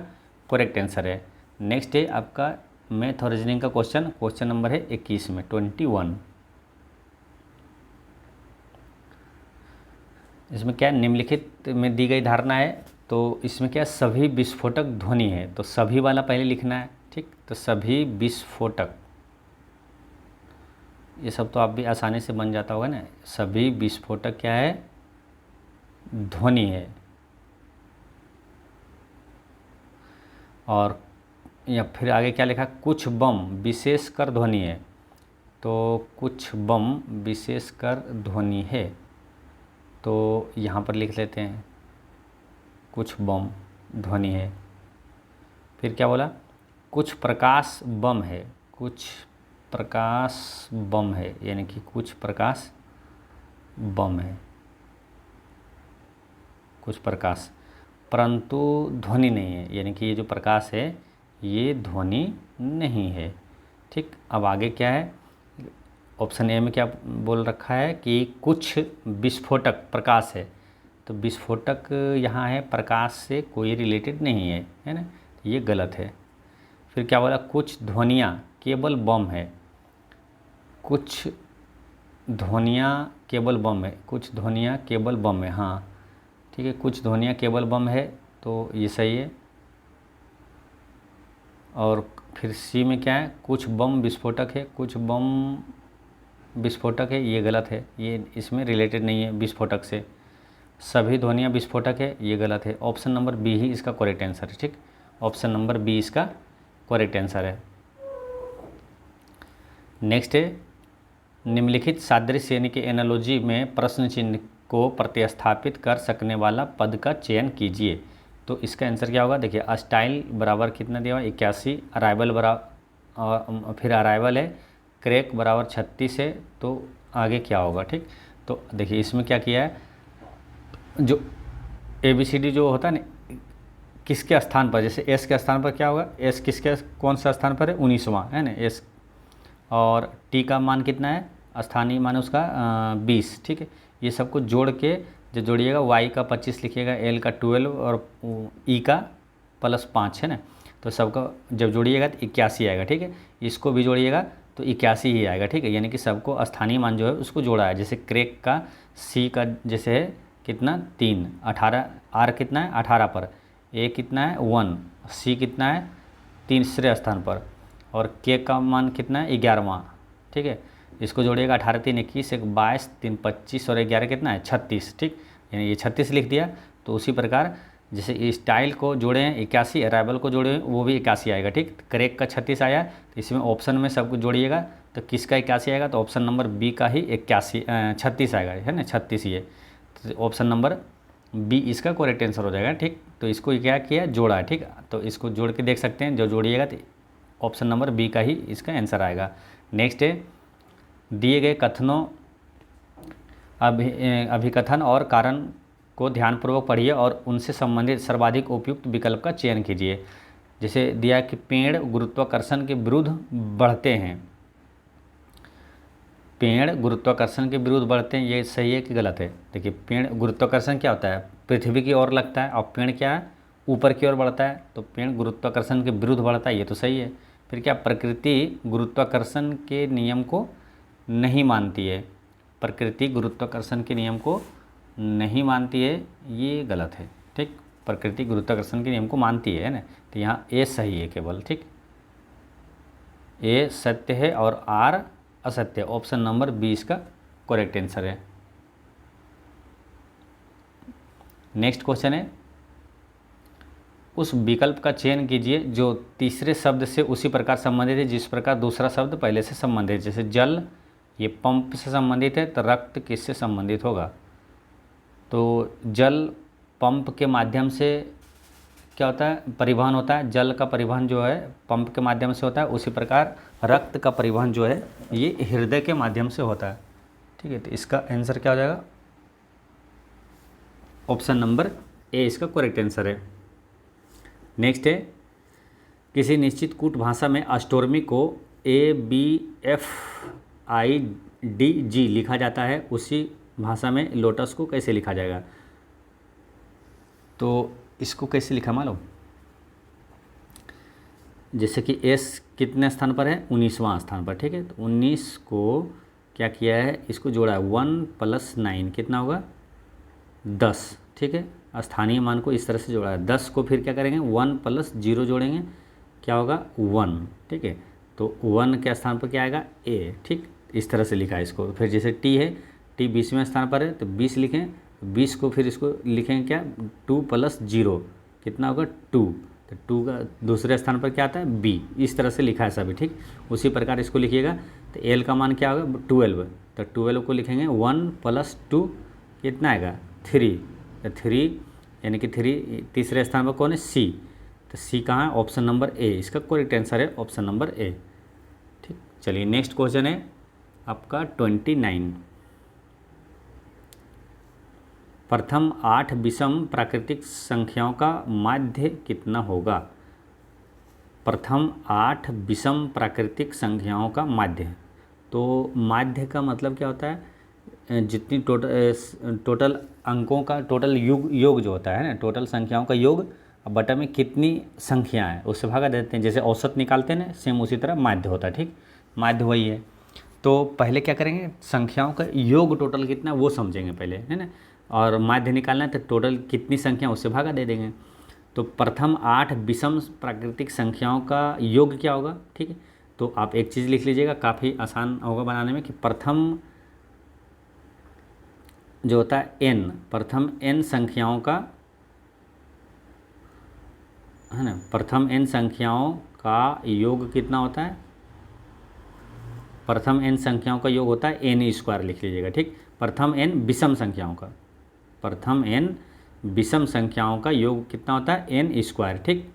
करेक्ट आंसर है। नेक्स्ट है आपका मैथ और रीजनिंग का क्वेश्चन नंबर है 21 में 21। इसमें क्या निम्नलिखित में दी गई धारणा है, तो इसमें क्या सभी विस्फोटक ध्वनि है, तो सभी वाला पहले लिखना है, ठीक। तो सभी विस्फोटक, ये सब तो आप भी आसानी से बन जाता होगा ना। सभी विस्फोटक क्या है ध्वनि है, और या फिर आगे क्या लिखा कुछ बम विशेषकर ध्वनि है, तो कुछ बम विशेषकर ध्वनि है, तो यहाँ पर लिख लेते हैं कुछ बम ध्वनि है। फिर क्या बोला कुछ प्रकाश बम है, कुछ प्रकाश बम है, यानी कि कुछ प्रकाश बम है, कुछ प्रकाश, परंतु ध्वनि नहीं है, यानी कि ये जो प्रकाश है ये ध्वनि नहीं है, ठीक। अब आगे क्या है, ऑप्शन ए में क्या बोल रखा है कि कुछ विस्फोटक प्रकाश है, तो विस्फोटक यहाँ है प्रकाश से कोई रिलेटेड नहीं है, है ना, ये गलत है। फिर क्या बोला कुछ ध्वनियाँ केवल बम है, कुछ ध्वनियाँ केवल बम है, कुछ ध्वनियाँ केवल बम है, हाँ ठीक है, कुछ ध्वनियाँ केवल बम है तो ये सही है। और फिर सी में क्या है कुछ बम विस्फोटक है, कुछ बम विस्फोटक है, ये गलत है, ये इसमें रिलेटेड नहीं है विस्फोटक से। सभी ध्वनियाँ विस्फोटक है, ये गलत है। ऑप्शन नंबर बी ही इसका करेक्ट आंसर है, ठीक। ऑप्शन नंबर बी इसका करेक्ट आंसर है। नेक्स्ट है निम्नलिखित सादृश्य यानी कि एनालॉजी में प्रश्न चिन्ह को प्रतिस्थापित कर सकने वाला पद का चयन कीजिए। तो इसका आंसर क्या होगा, देखिए स्टाइल बराबर कितना दिया हुआ 81, अराइवल बराबर और फिर अराइवल है क्रेक बराबर 36 है, तो आगे क्या होगा। ठीक, तो देखिए इसमें क्या किया है, जो ABCD जो होता है ना किसके स्थान पर, जैसे एस के स्थान पर क्या होगा, एस किसके कौन सा स्थान पर है, 19वां है ना एस, और टी का मान कितना है, स्थानीय मान उसका 20। ठीक है, ये सबको जोड़ के जो जोड़िएगा वाई का 25 लिखिएगा, एल का 12 और ई का +5 है ना, तो सबका जब जोड़िएगा तो 81 आएगा। ठीक है, इसको भी जोड़िएगा तो 81 ही आएगा। ठीक है, यानी कि सबको स्थानीय मान जो है उसको जोड़ा है। जैसे क्रेक का सी का जैसे है कितना 3, 18, आर कितना है 18 पर, ए कितना है 1, सी कितना है तीसरे स्थान पर, और के का मान कितना है 11वां। ठीक है, इसको जोड़िएगा 18 3 21, 1 22 3 25 और 11 कितना है 36। ठीक, यानी ये 36 लिख दिया। तो उसी प्रकार जैसे स्टाइल को जोड़े हैं 81, अराइवल को जोड़े हैं वो भी 81 आएगा। ठीक, क्रेक का 36 आया, तो इसमें ऑप्शन में सबको जोड़िएगा तो किसका 81 आएगा, तो ऑप्शन नंबर बी का ही 36 आएगा, है ना 36 ये, तो ऑप्शन नंबर बी इसका करेक्ट आंसर हो जाएगा। ठीक, तो इसको क्या किया, जोड़ा है। ठीक, तो इसको जोड़ के देख सकते हैं, जो जोड़िएगा तो ऑप्शन नंबर बी का ही इसका आंसर आएगा। नेक्स्ट है, दिए गए कथनों अभिकथन और कारण को ध्यानपूर्वक पढ़िए और उनसे संबंधित सर्वाधिक उपयुक्त विकल्प का चयन कीजिए। जैसे दिया कि पेड़ गुरुत्वाकर्षण के विरुद्ध बढ़ते हैं, पेड़ गुरुत्वाकर्षण के विरुद्ध बढ़ते हैं, ये सही है कि गलत है। देखिए पेड़ गुरुत्वाकर्षण क्या होता है, पृथ्वी की ओर लगता है, और पेड़ क्या है ऊपर की ओर बढ़ता है, तो पेड़ गुरुत्वाकर्षण के विरुद्ध बढ़ता है, ये तो सही है। फिर क्या, प्रकृति गुरुत्वाकर्षण के नियम को नहीं मानती है, प्रकृति गुरुत्वाकर्षण के नियम को नहीं मानती है, ये गलत है। ठीक, प्रकृति गुरुत्वाकर्षण के नियम को मानती है ना, तो यहाँ ए सही है केवल। ठीक, ए सत्य है और आर असत्य, ऑप्शन नंबर बी इसका करेक्ट आंसर है। नेक्स्ट क्वेश्चन है, उस विकल्प का चयन कीजिए जो तीसरे शब्द से उसी प्रकार संबंधित है जिस प्रकार दूसरा शब्द पहले से संबंधित है। जैसे जल ये पंप से संबंधित है, तो रक्त किससे संबंधित होगा, तो जल पंप के माध्यम से क्या होता है, परिवहन होता है, जल का परिवहन जो है पंप के माध्यम से होता है, उसी प्रकार रक्त का परिवहन जो है ये हृदय के माध्यम से होता है। ठीक है, तो इसका आंसर क्या हो जाएगा, ऑप्शन नंबर ए इसका करेक्ट आंसर है। नेक्स्ट है, किसी निश्चित कूट भाषा में अस्टोर्मी को ABFIDG लिखा जाता है, उसी भाषा में लोटस को कैसे लिखा जाएगा, तो इसको कैसे लिखा मालूम, जैसे कि एस कितने स्थान पर है 19वां स्थान पर। ठीक है, तो 19 को क्या किया है, इसको जोड़ा है 1 + 9 कितना होगा 10। ठीक है, स्थानीय मान को इस तरह से जोड़ा है, 10 को फिर क्या करेंगे 1 + 0 जोड़ेंगे, क्या होगा 1। ठीक है, तो 1 के स्थान पर क्या आएगा ए। ठीक, इस तरह से लिखा है इसको। फिर जैसे टी है, टी 20वें स्थान पर है तो 20 लिखें, 20 को फिर इसको लिखेंगे क्या 2 + 0 कितना होगा 2, तो 2 का दूसरे स्थान पर क्या आता है बी, इस तरह से लिखा है सभी। ठीक, उसी प्रकार इसको लिखिएगा, तो एल का मान क्या होगा 12, तो 12 को लिखेंगे 1 + 2 कितना आएगा 3, तो 3 यानी कि 3 तीसरे स्थान पर कौन है सी, तो सी कहाँ है ऑप्शन नंबर ए, इसका करेक्ट आंसर है ऑप्शन नंबर ए। ठीक, चलिए नेक्स्ट क्वेश्चन है आपका 29, प्रथम 8 विषम प्राकृतिक संख्याओं का माध्य कितना होगा, प्रथम 8 विषम प्राकृतिक संख्याओं का माध्य, तो माध्य का मतलब क्या होता है, जितनी टोटल अंकों का टोटल योग जो होता है ना, टोटल संख्याओं का योग बटा में कितनी संख्या है उससे भागा देते हैं, जैसे औसत निकालते हैं ना, सेम उसी तरह माध्य होता है। ठीक, माध्य वही है। तो पहले क्या करेंगे, संख्याओं का योग टोटल कितना वो समझेंगे पहले, है ना, और माध्य निकालना है तो टोटल कितनी संख्या उससे भागा दे देंगे। तो प्रथम 8 विषम प्राकृतिक संख्याओं का योग क्या होगा। ठीक है, तो आप एक चीज़ लिख लीजिएगा, काफ़ी आसान होगा बनाने में, कि प्रथम जो होता है n, प्रथम n संख्याओं का, है ना, प्रथम n संख्याओं का योग कितना होता है, प्रथम n संख्याओं का योग होता है n² लिख लीजिएगा। ठीक, प्रथम n विषम संख्याओं का, प्रथम n विषम संख्याओं का योग कितना होता है n²। ठीक,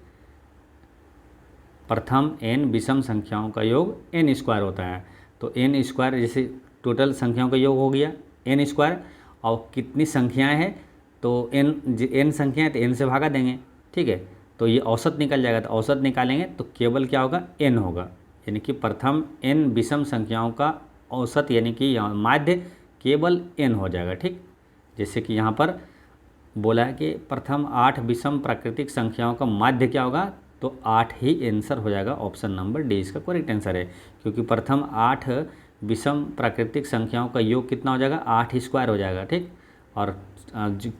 प्रथम n विषम संख्याओं का योग n स्क्वायर होता है। तो n स्क्वायर जैसे टोटल संख्याओं का योग हो गया n स्क्वायर, और कितनी संख्याएं हैं तो n संख्याएं तो n से भागा देंगे, ठीक है। तो ये औसत निकल जाएगा, तो औसत निकालेंगे तो केवल क्या होगा, n होगा, यानी कि प्रथम n विषम संख्याओं का औसत यानी कि माध्य केवल n हो जाएगा, ठीक। जैसे कि यहाँ पर बोला है कि प्रथम 8 विषम प्राकृतिक संख्याओं का माध्य क्या होगा, तो 8 ही आंसर हो जाएगा। ऑप्शन नंबर डी इसका करेक्ट आंसर है, क्योंकि प्रथम 8 विषम प्राकृतिक संख्याओं का योग कितना हो जाएगा, 8 स्क्वायर हो जाएगा, ठीक। और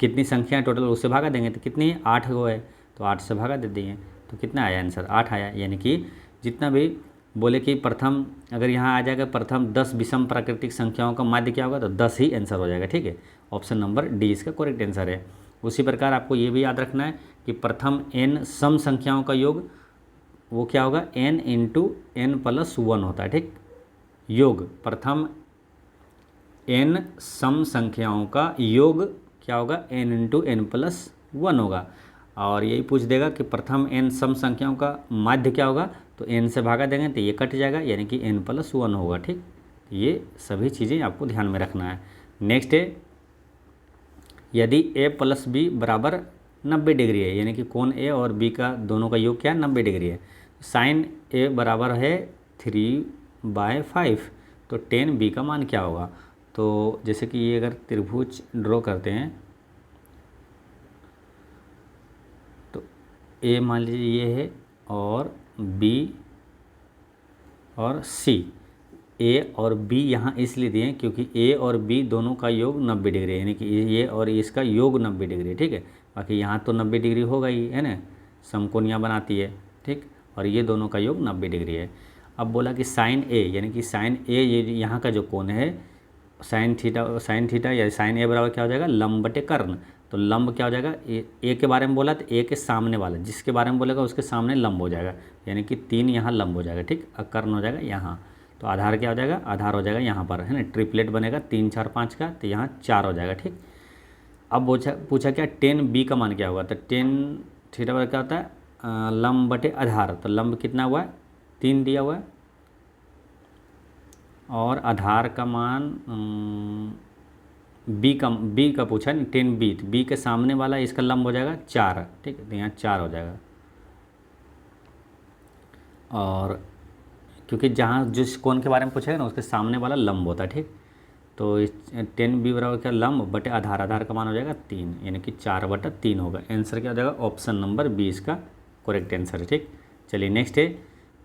कितनी संख्या टोटल उससे भागा देंगे तो कितनी 8 हो है, तो 8 से भागा दे देंगे तो कितना आया आंसर, 8 आया। यानी कि जितना भी बोले कि प्रथम, अगर यहाँ आ जाएगा प्रथम 10 विषम प्राकृतिक संख्याओं का माध्य क्या होगा, तो 10 ही आंसर हो जाएगा, ठीक है। ऑप्शन नंबर डी इसका करेक्ट आंसर है। उसी प्रकार आपको ये भी याद रखना है कि प्रथम n सम संख्याओं का योग वो क्या होगा, n इंटू n प्लस 1 होता है, ठीक। योग प्रथम n सम संख्याओं का योग क्या होगा, n इंटू n प्लस 1 होगा। और यही पूछ देगा कि प्रथम n सम संख्याओं का माध्य क्या होगा, तो n से भागा देंगे तो ये कट जाएगा, यानी कि n प्लस 1 होगा, ठीक। ये सभी चीज़ें आपको ध्यान में रखना है। नेक्स्ट है, यदि a प्लस बी बराबर 90 डिग्री है, यानी कि कोण a और b का दोनों का योग क्या है, 90 डिग्री है। साइन a बराबर है 3/5, तो tan b का मान क्या होगा। तो जैसे कि ये अगर त्रिभुज ड्रॉ करते हैं तो a मान लीजिए ये है और b और c, a और b यहाँ इसलिए दिए क्योंकि a और b दोनों का योग 90 डिग्री है, यानी कि ये और इसका योग 90 डिग्री है, ठीक है। बाकी यहाँ तो 90 डिग्री होगा ही, है ना, समकोणियाँ बनाती है, ठीक। और ये दोनों का योग 90 डिग्री है। अब बोला कि साइन a, यानी कि साइन a ये यहाँ का जो कोण है साइन थीटा या साइन a बराबर क्या हो जाएगा, लंब बटे कर्ण। तो लंब क्या हो जाएगा, ए के बारे में बोला तो ए के सामने वाला, जिसके बारे में बोलेगा उसके सामने लंब हो जाएगा, यानी कि 3 यहाँ लंब हो जाएगा, ठीक। और कर्ण हो जाएगा यहाँ। तो आधार क्या हो जाएगा, आधार हो जाएगा यहाँ पर, है ना, ट्रिपलेट बनेगा 3 4 5 का, तो यहाँ 4 हो जाएगा, ठीक। अब पूछा क्या tan b का मान क्या होगा, तो tan थीटा बराबर क्या होता है, लंब बटे आधार। तो लंब कितना हुआ है, 3 दिया हुआ है, और आधार का मान b का पूछा नहीं, tan b, तो b के सामने वाला इसका लंब हो जाएगा 4, ठीक है। तो यहाँ 4 हो जाएगा। और क्योंकि जहाँ जिस कोण के बारे में पूछेगा ना उसके सामने वाला लंब होता है, ठीक। तो tan b बराबर क्या, लंब बटे आधार, आधार का मान हो जाएगा 3, यानी कि 4/3 होगा। आंसर क्या हो जाएगा, ऑप्शन नंबर बी इसका करेक्ट आंसर है, ठीक। चलिए नेक्स्ट है,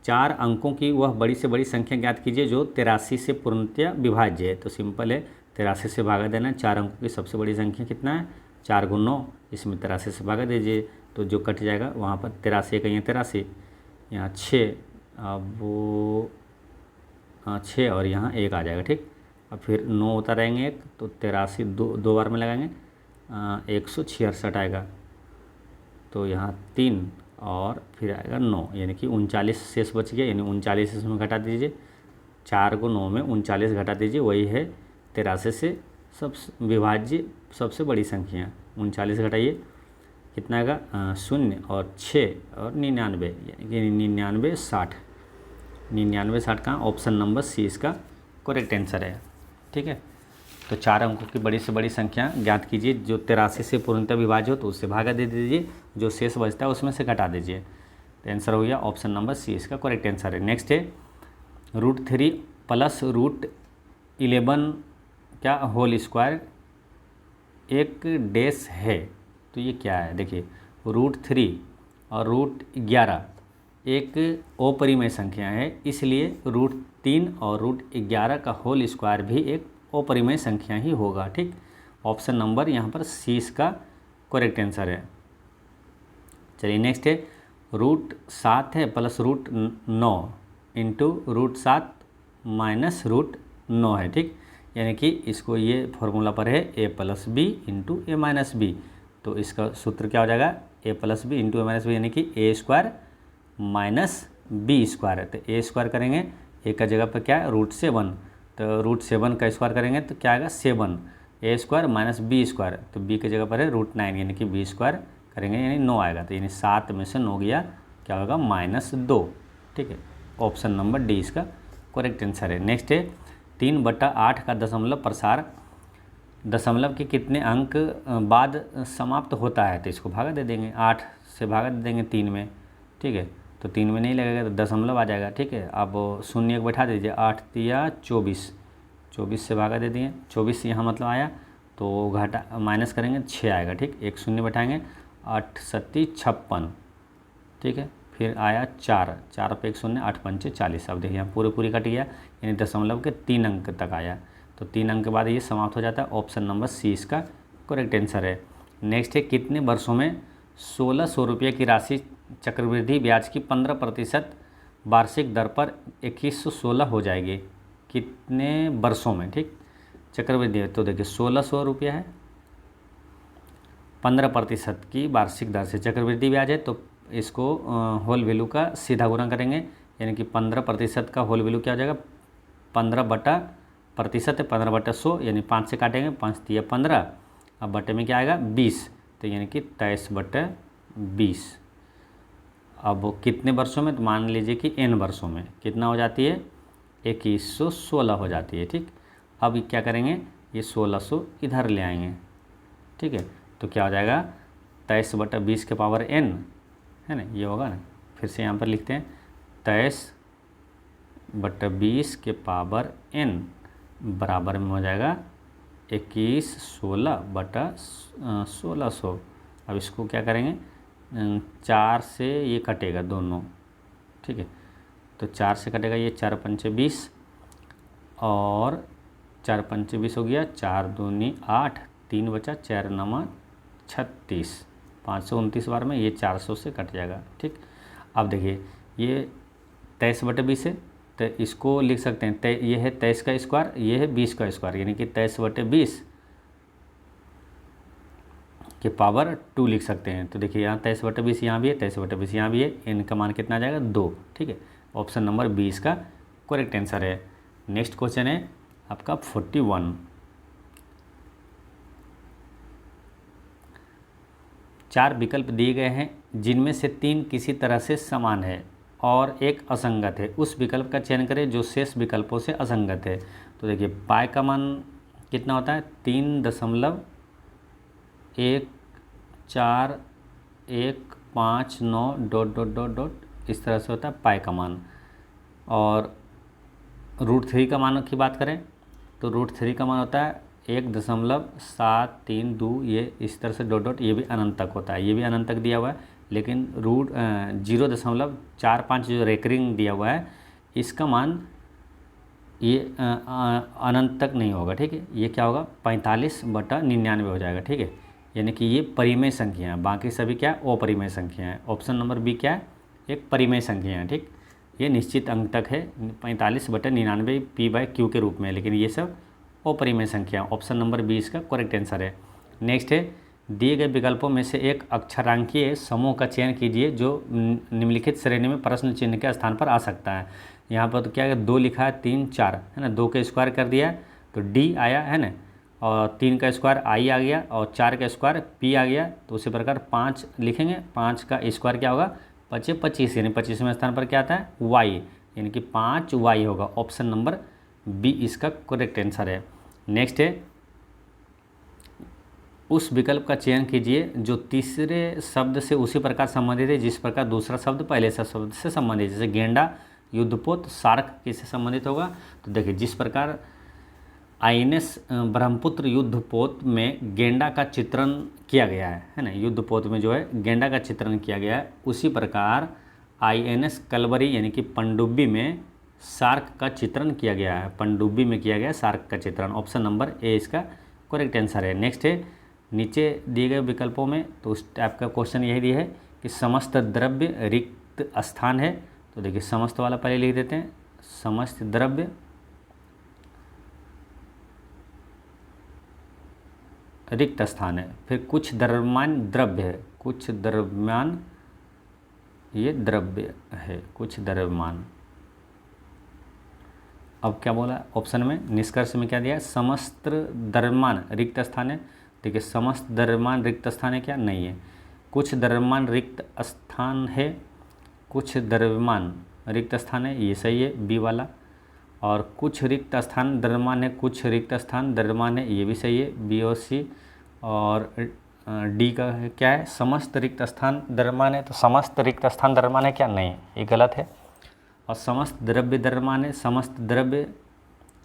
4 अंकों की वह बड़ी से बड़ी संख्या ज्ञात कीजिए जो 83 से पूर्णतया विभाज्य है। तो सिंपल है, 83 से भागा देना। 4 अंकों की सबसे बड़ी संख्या कितना है, 4 × 9, इसमें 83 से भागा दीजिए तो जो कट जाएगा वहाँ पर 83 का, यहाँ 83, यहाँ 6, अब वो 6 और यहाँ 1 आ जाएगा, ठीक। अब फिर 9 उतारेंगे एक, तो 83 दो बार में लगाएंगे 166 आएगा, तो यहाँ 3 और फिर आएगा 9, यानी कि 39 शेष बच गया, यानी 39 इसमें घटा दीजिए, 4 को 9 में 39 घटा दीजिए, वही है 83 से सब विभाज्य सबसे बड़ी संख्या। 39 घटाइए कितना आएगा, 0 और 6 और 99, यानी कि 99 60, 99 60 का ऑप्शन नंबर सी इसका करेक्ट आंसर है, ठीक है। तो 4 अंकों की बड़ी से बड़ी संख्या ज्ञात कीजिए जो 83 से पूर्णतः विभाज्य हो, तो उससे भागा दे दीजिए, जो शेष बचता है उसमें से घटा दीजिए। तो आंसर हो गया ऑप्शन नंबर सी इसका करेक्ट आंसर है। नेक्स्ट है, √3 प्लस √11 क्या होल स्क्वायर एक डैश है। तो ये क्या है, देखिए √3 और √11 एक अपरिमेय संख्या है, इसलिए √3 और √11 का होल स्क्वायर भी एक अपरिमेय संख्या ही होगा, ठीक। ऑप्शन नंबर यहाँ पर सी इसका करेक्ट आंसर है। चलिए नेक्स्ट है, √7 है प्लस √9 इंटू √7 माइनस √9 है, ठीक। यानी कि इसको ये फॉर्मूला पर है a + b into a - b। तो इसका सूत्र क्या हो जाएगा, a + b into a - b, यानी कि a² माइनस b स्क्वायर है। तो a स्क्वायर करेंगे, a का जगह पर क्या है √7, तो √7 का स्क्वायर करेंगे तो क्या आएगा 7, a² माइनस b स्क्वायर, तो b की जगह पर है √9, यानी कि b स्क्वायर करेंगे यानी 9 आएगा। तो यानी 7 में से 9 गया क्या होगा -2, ठीक है, ऑप्शन नंबर डी इसका करेक्ट आंसर है। नेक्स्ट है 3/8 का दशमलव प्रसार दशमलव के कितने अंक बाद समाप्त होता है, तो इसको भागा दे देंगे, 8 से भागा दे देंगे 3 में, ठीक है, तो 3 में नहीं लगेगा तो दशमलव आ जाएगा, ठीक है। अब शून्य को बैठा दीजिए, 8 तिया 24, 24 से भागा दे दिए, 24 यहाँ मतलब आया तो घटा माइनस करेंगे 6 आएगा, ठीक, एक शून्य बैठाएंगे, 8 सत्ती 56, ठीक है, फिर आया 4, 4 पे एक शून्य, 8 पंचे 40। अब देखिए यहाँ पूरी कट गया, यानी दशमलव के 3 अंक तक आया, तो 3 अंक के बाद ये समाप्त हो जाता है। ऑप्शन नंबर सी इसका करेक्ट आंसर है। नेक्स्ट है कितने वर्षों में 1600 रुपये की राशि चक्रवृद्धि ब्याज की 15% वार्षिक दर पर 2116 हो जाएगी, कितने वर्षों में, ठीक, चक्रवृद्धि, तो देखिए 1600 रुपया है, 15% की वार्षिक दर से चक्रवृद्धि ब्याज है, तो इसको होल वैल्यू का सीधा गुणा करेंगे, यानी कि 15% का होल वैल्यू क्या हो जाएगा, 15% है, 15/100, यानी 5 से काटेंगे, 5 तिया 15, अब बटे में क्या आएगा 20, तो यानी कि 23/20। अब कितने वर्षों में, तो मान लीजिए कि n वर्षों में कितना हो जाती है, 2116 हो जाती है, ठीक। अब क्या करेंगे, ये 1600 इधर ले आएंगे, ठीक है, तो क्या हो जाएगा 23/20 के पावर n है ना, ये होगा ना, फिर से यहाँ पर लिखते हैं 23/20 के पावर n बराबर में हो जाएगा 21/16/1600। अब इसको क्या करेंगे, 4 से ये कटेगा दोनों, ठीक है, तो 4 से कटेगा ये, 4 पंचे 20 और 4 पंचे 20 हो गया, 4 दूनी 8, 3 बचा, 4 नमा 36, 529 बार में ये 400 से कट जाएगा, ठीक। अब देखिए ये 23/20 है, तो इसको लिख सकते हैं, ये है 23 का स्क्वायर, ये है 20 का स्क्वायर, यानी कि 23/20 के पावर 2 लिख सकते हैं। तो देखिए यहाँ 23/20 यहाँ भी है, 23/20 यहाँ भी है, इनका मान कितना आ जाएगा 2, ठीक है, ऑप्शन नंबर 20 का करेक्ट आंसर है। नेक्स्ट क्वेश्चन है आपका 41। 4 विकल्प दिए गए हैं जिनमें से 3 किसी तरह से समान है और एक असंगत है, उस विकल्प का चयन करें जो शेष विकल्पों से असंगत है। तो देखिए पाई का मान कितना होता है, 3.1415 ... इस तरह से होता है पाई का मान। और √3 का मान की बात करें तो √3 का मान होता है 1.732, ये इस तरह से ... ये भी अनंत तक होता है, ये भी अनंत तक दिया हुआ है, लेकिन 0.45 जो रेकरिंग दिया हुआ है इसका मान ये अनंत तक नहीं होगा, ठीक है, ये क्या होगा 45/99 हो जाएगा, ठीक है, यानी कि ये परिमेय संख्या है, बाकी सभी क्या अपरिमेय संख्या है। ऑप्शन नंबर बी क्या है, एक परिमेय संख्या है, ठीक, ये निश्चित अंक तक है 45/99 p/q के रूप में, लेकिन ये सब अपरिमेय संख्या। ऑप्शन नंबर बी इसका करेक्ट आंसर है। नेक्स्ट है दिए गए विकल्पों में से एक अक्षरांकीय समूह का चयन कीजिए जो निम्नलिखित श्रेणी में प्रश्न चिन्ह के स्थान पर आ सकता है। यहाँ पर तो क्या है 2 लिखा है, 3 4 है ना, 2 का स्क्वायर कर दिया तो डी आया है ना, और 3 का स्क्वायर आई आ गया और 4 का स्क्वायर पी आ गया। तो उसी प्रकार 5 लिखेंगे, 5 का स्क्वायर क्या होगा 5 25, यानी 25वें स्थान पर क्या आता है वाई, यानी कि 5 वाई होगा। ऑप्शन नंबर बी इसका करेक्ट आंसर है। नेक्स्ट है उस विकल्प का चयन कीजिए जो तीसरे शब्द से उसी प्रकार संबंधित है जिस प्रकार दूसरा शब्द पहले शब्द से संबंधित, जैसे गेंडा, युद्धपोत, सार्क किससे संबंधित होगा। तो देखिए जिस प्रकार INS ब्रह्मपुत्र युद्धपोत में गेंडा का चित्रण किया गया है ना, युद्धपोत में जो है गेंडा का चित्रण किया गया है, उसी प्रकार INS कलवरी यानी कि पनडुब्बी में सार्क का चित्रण किया गया है, पनडुब्बी में किया गया है सार्क का चित्रण। ऑप्शन नंबर ए इसका करेक्ट आंसर है। नेक्स्ट है नीचे दिए गए विकल्पों में तो उस टाइप का क्वेश्चन यही दिया है कि समस्त द्रव्य रिक्त स्थान है। तो देखिए समस्त वाला पहले लिख देते हैं, समस्त द्रव्य रिक्त स्थान है, फिर कुछ द्रव्यमान द्रव्य है, कुछ द्रव्यमान ये द्रव्य है, कुछ द्रव्यमान। अब क्या बोला ऑप्शन में, निष्कर्ष में क्या दिया है समस्त द्रव्यमान रिक्त स्थान है। देखिए समस्त द्रव्यमान रिक्त स्थान है क्या, नहीं है, कुछ द्रव्यमान रिक्त स्थान है, कुछ द्रव्यमान रिक्त स्थान है, ये सही है बी वाला। और कुछ रिक्त स्थान द्रव्यमान है, कुछ रिक्त स्थान द्रव्यमान है, ये भी सही है बी और सी। और डी का है क्या है, समस्त रिक्त स्थान द्रव्यमान है, तो समस्त रिक्त स्थान द्रव्यमान है क्या, नहीं ये गलत है। और समस्त द्रव्य द्रव्यमान है, समस्त द्रव्य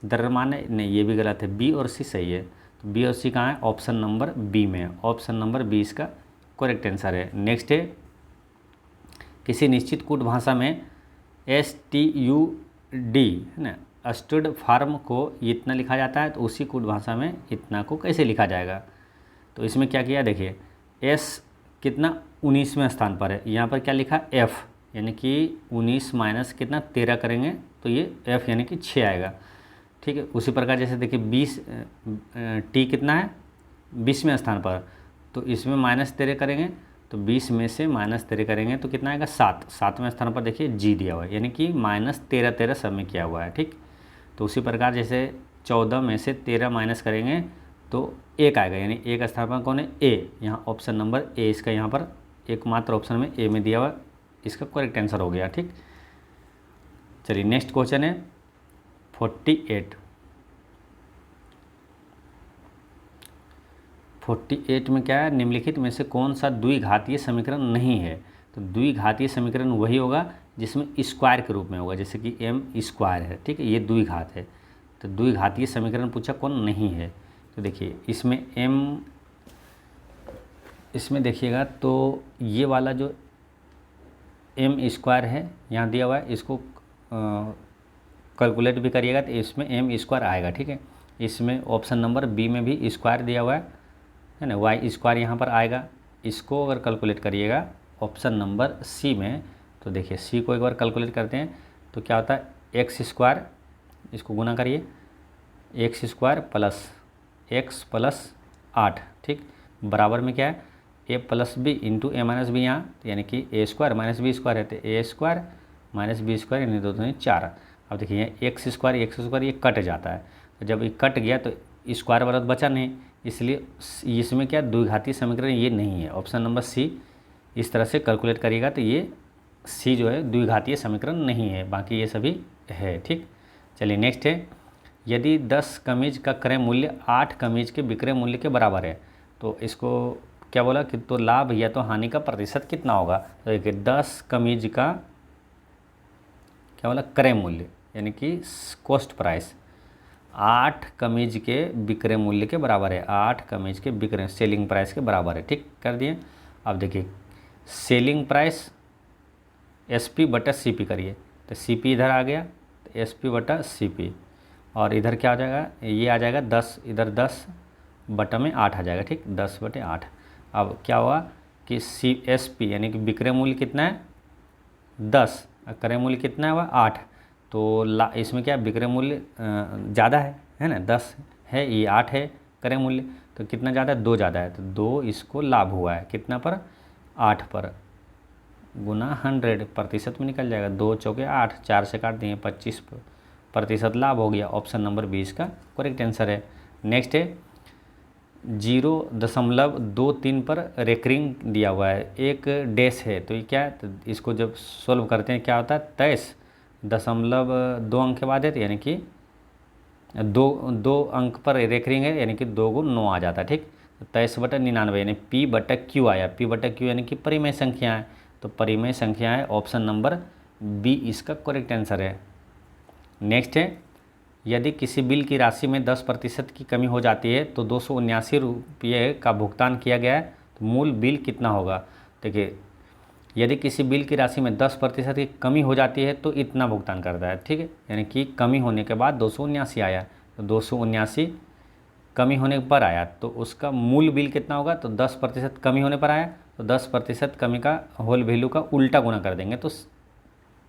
द्रव्यमान है, नहीं ये भी गलत है, बी और सी सही है। तो बी और सी कहाँ है, ऑप्शन नंबर बी में है, ऑप्शन नंबर बी इसका करेक्ट आंसर है। नेक्स्ट है, किसी निश्चित कूट भाषा में STUD है ना, स्टूड फार्म को इतना लिखा जाता है, तो उसी कूट भाषा में इतना को कैसे लिखा जाएगा। तो इसमें क्या किया, देखिए एस कितना 19वें स्थान पर है, यहाँ पर क्या लिखा F, यानी कि 19 माइनस कितना 13 करेंगे तो ये F यानी कि 6 आएगा। ठीक है, उसी प्रकार जैसे देखिए 20 T कितना है 20वें स्थान पर, तो इसमें -13 करेंगे तो 20 में से -13 करेंगे तो कितना आएगा 7। 7वें स्थान पर देखिए G दिया हुआ है, यानी कि -13 सब में किया हुआ है। ठीक, तो उसी प्रकार जैसे 14 में से 13 माइनस करेंगे तो 1 आएगा, यानी एक स्थान पर कौन है A, यहाँ ऑप्शन नंबर A इसका यहाँ पर एकमात्र ऑप्शन में A में दिया हुआ, इसका करेक्ट आंसर हो गया। ठीक, चलिए नेक्स्ट क्वेश्चन है 48 में क्या है, निम्नलिखित में से कौन सा द्विघातीय समीकरण नहीं है। तो द्विघातीय समीकरण वही होगा जिसमें स्क्वायर के रूप में होगा, जैसे कि m स्क्वायर है। ठीक है, ये द्विघात है, तो द्विघातीय समीकरण पूछा कौन नहीं है। तो देखिए इसमें देखिएगा तो ये वाला जो m स्क्वायर है यहाँ दिया हुआ है, इसको कैलकुलेट भी करिएगा तो इसमें m स्क्वायर आएगा। ठीक है, इसमें ऑप्शन नंबर बी में भी स्क्वायर दिया हुआ है ना, वाई स्क्वायर यहाँ पर आएगा। इसको अगर कैलकुलेट करिएगा ऑप्शन नंबर सी में, तो देखिए सी को एक बार कैलकुलेट करते हैं तो क्या होता है एक्स स्क्वायर, इसको गुना करिए x square plus x plus 8। ठीक, बराबर में क्या है A plus B into A minus B, यहाँ यानी कि ए स्क्वायर माइनस बी स्क्वायर है, तो ए स्क्वायर माइनस बी स्क्वायर यानी 2 दूनी 4। अब देखिए एक्स स्क्वायर ये कट जाता है, तो जब ये कट गया तो स्क्वायर वाला बचा नहीं, इसलिए इसमें क्या द्विघातीय समीकरण ये नहीं है। ऑप्शन नंबर सी इस तरह से कैलकुलेट करिएगा तो ये सी जो है द्विघातीय समीकरण नहीं है, बाकी ये सभी है। ठीक, चलिए नेक्स्ट है, यदि 10 कमीज का क्रय मूल्य 8 कमीज के विक्रय मूल्य के बराबर है, तो इसको क्या बोला कि तो लाभ या तो हानि का प्रतिशत कितना होगा। तो देखिए 10 कमीज का क्या बोला क्रय मूल्य यानी कि कॉस्ट प्राइस 8 कमीज के विक्रय मूल्य के बराबर है, 8 कमीज के विक्रय सेलिंग प्राइस के बराबर है। ठीक, कर दिए। अब देखिए सेलिंग प्राइस SP बटा CP करिए, तो CP इधर आ गया तो SP बटा CP, और इधर क्या आ जाएगा, ये आ जाएगा 10, इधर 10 बटा में 8 आ जाएगा। ठीक, 10 बटे 8। अब क्या हुआ कि SP यानी कि विक्रय मूल्य कितना है 10, क्रय मूल्य कितना है वह 8, तो इसमें क्या विक्रय मूल्य ज़्यादा है ना, 10 है, ये 8 है क्रय मूल्य, तो कितना ज़्यादा है 2 ज़्यादा है, तो 2 इसको लाभ हुआ है कितना पर 8 पर, गुना 100 प्रतिशत में निकल जाएगा, 2 चौके 8, 4 से काट दिए 25% लाभ हो गया। ऑप्शन नंबर 20 का करेक्ट आंसर है। नेक्स्ट है 0.23 पर रेकरिंग दिया हुआ है, एक डैश है, तो ये क्या है, तो इसको जब सोल्व करते हैं क्या होता है 23.2 अंक के बाद है, तो यानी कि दो अंक पर रेकरिंग है, यानी कि 2 गुण 9 आ जाता है। ठीक, 23/99 यानी P/Q आया, P/Q यानी कि परिमेय संख्या है, तो परिमेय संख्या है, ऑप्शन नंबर बी इसका करेक्ट आंसर है। नेक्स्ट है, यदि किसी बिल की राशि में 10% की कमी हो जाती है तो 279 रुपये का भुगतान किया गया है, तो मूल बिल कितना होगा। देखिए यदि किसी बिल की राशि में 10% की कमी हो जाती है तो इतना भुगतान करता है। ठीक है, यानी कि कमी होने के बाद 279 आया, तो 279 कमी होने पर आया, तो उसका मूल बिल कितना होगा, तो 10% कमी होने पर आया, तो 10% कमी का होल वैल्यू का उल्टा गुना कर देंगे तो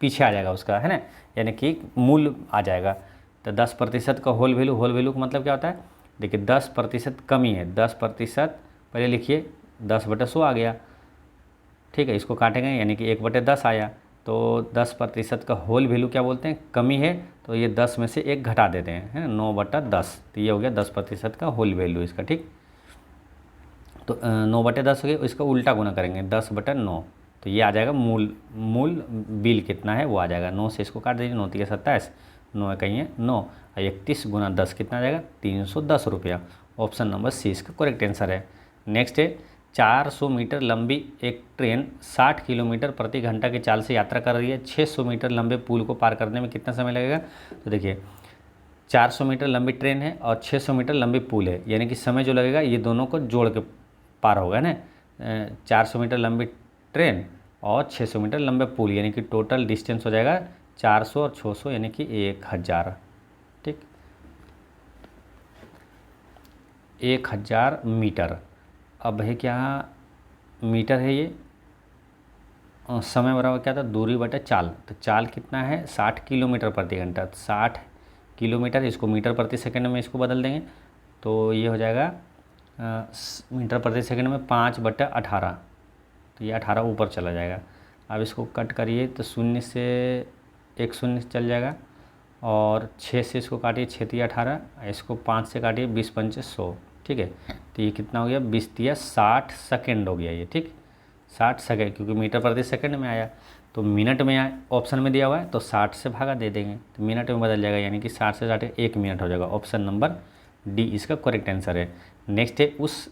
पीछे आ जाएगा उसका, है ना, यानी कि मूल आ जाएगा। तो 10% का होल वैल्यू का मतलब क्या होता है, देखिए 10% कमी है, 10% पहले लिखिए 10/100 आ गया। ठीक है, इसको काटेंगे यानी कि 1/10 आया, तो 10% का होल वैल्यू क्या बोलते हैं, कमी है, तो ये 10 में से 1 घटा देते हैं, है ना, 9/10, तो ये हो गया 10% का होल वैल्यू इसका। ठीक, तो 9/10 हो गया, इसका उल्टा गुना करेंगे 10/9, तो ये आ जाएगा मूल मूल बिल कितना है वो आ जाएगा। 9 से इसको काट दीजिए, 9 तिया 27, 9 कहीं है 9, 31 गुना 10 कितना आ जाएगा 310 रुपया। ऑप्शन नंबर सी इसका करेक्ट आंसर है। नेक्स्ट है 400 मीटर लंबी एक ट्रेन 60 किलोमीटर प्रति घंटा की चाल से यात्रा कर रही है। 600 मीटर लंबे पुल को पार करने में कितना समय लगेगा? तो देखिए 400 मीटर लंबी ट्रेन है और 600 मीटर लंबी पुल है, यानी कि समय जो लगेगा ये दोनों को जोड़ के पार होगा ना। 400 मीटर लंबी ट्रेन और 600 मीटर लंबे पुल, यानी कि टोटल डिस्टेंस हो जाएगा 400 और 600 यानी कि 1000। ठीक, 1000 मीटर। अब है क्या मीटर है ये, समय बराबर क्या था दूरी बटा चाल। तो चाल कितना है 60 किलोमीटर प्रति घंटा, 60 किलोमीटर, इसको मीटर प्रति सेकंड में इसको बदल देंगे तो ये हो जाएगा मीटर प्रति सेकंड में 5/18। तो ये 18 ऊपर चला जाएगा। अब इसको कट करिए तो 0 से एक 0 चल जाएगा और 6 से इसको काटिए 6 तिया 18, इसको 5 से काटिए 20 पंचे 100। ठीक है, तो ये कितना हो गया 20 तिया 60 सेकेंड हो गया ये। ठीक, 60 सेकेंड, क्योंकि मीटर प्रति सेकंड में आया तो मिनट में ऑप्शन में दिया हुआ है तो 60 से भागा दे देंगे तो मिनट में बदल जाएगा, यानी कि 60 से 60 1 मिनट हो जाएगा। ऑप्शन नंबर डी इसका करेक्ट आंसर है। नेक्स्ट है उस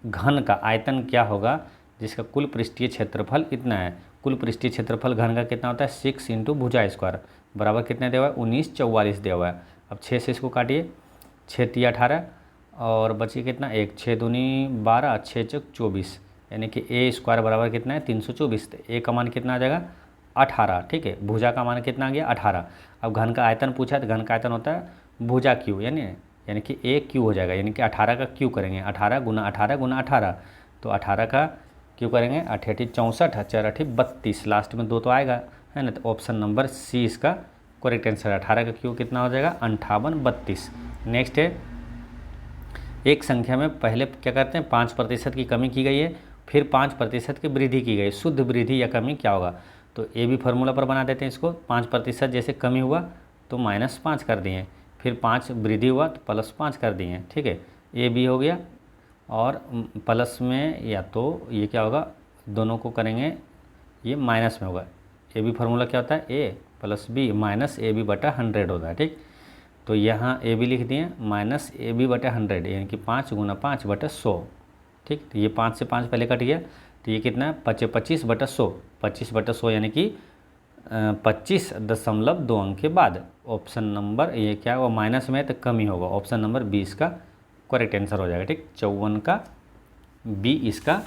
घन का आयतन क्या होगा जिसका कुल पृष्ठीय क्षेत्रफल इतना है। कुल पृष्ठीय क्षेत्रफल घन का कितना होता है 6 इंटू भुजा स्क्वायर बराबर कितना दिया हुआ है 1944 दिया हुआ है। अब 6 से इसको काटिए, 6 तिया 18 और बचिए कितना 1, 6 दूनी 12, 6 चौक 24, यानी कि ए स्क्वायर बराबर कितना है 324। तो ए का मान कितना आ जाएगा 18। ठीक है, भुजा का मान कितना आ गया 18। अब घन का आयतन पूछा है तो घन का आयतन होता है भुजा क्यू, यानी कि ए क्यू हो जाएगा, यानी कि 18 का क्यू करेंगे 18 गुना 18 गुना 18, तो 18 का क्यू करेंगे 8 64, 4 32, लास्ट में 2 तो आएगा है ना। तो ऑप्शन नंबर सी इसका करेक्ट आंसर है। 18 का क्यू कितना हो जाएगा 58 32। नेक्स्ट है एक संख्या में पहले क्या करते हैं 5% की कमी की गई है, फिर 5% की वृद्धि की गई, शुद्ध वृद्धि या कमी क्या होगा? तो ए बी फार्मूला पर बना देते हैं इसको। 5% जैसे कमी हुआ तो -5 कर दिए, फिर 5 वृद्धि हुआ तो +5 कर दिए। ठीक है, ए बी हो गया और प्लस में या तो ये क्या होगा दोनों को करेंगे ये माइनस में होगा। ए बी फार्मूला क्या होता है A plus B minus A B बटा 100 होता है। ठीक, तो यहाँ ए बी लिख दिए माइनस ए बी बटा 100, यानी कि 5 गुना 5 बटा 100। ठीक, तो ये 5 से 5 पहले कट गया तो ये कितना है 25 बटा 100, 25 बटा 100 यानी कि 25.2 अंक के बाद। ऑप्शन नंबर ये क्या होगा माइनस में तो कमी होगा, ऑप्शन नंबर 20 का करेक्ट आंसर हो जाएगा। ठीक, 54 का बी इसका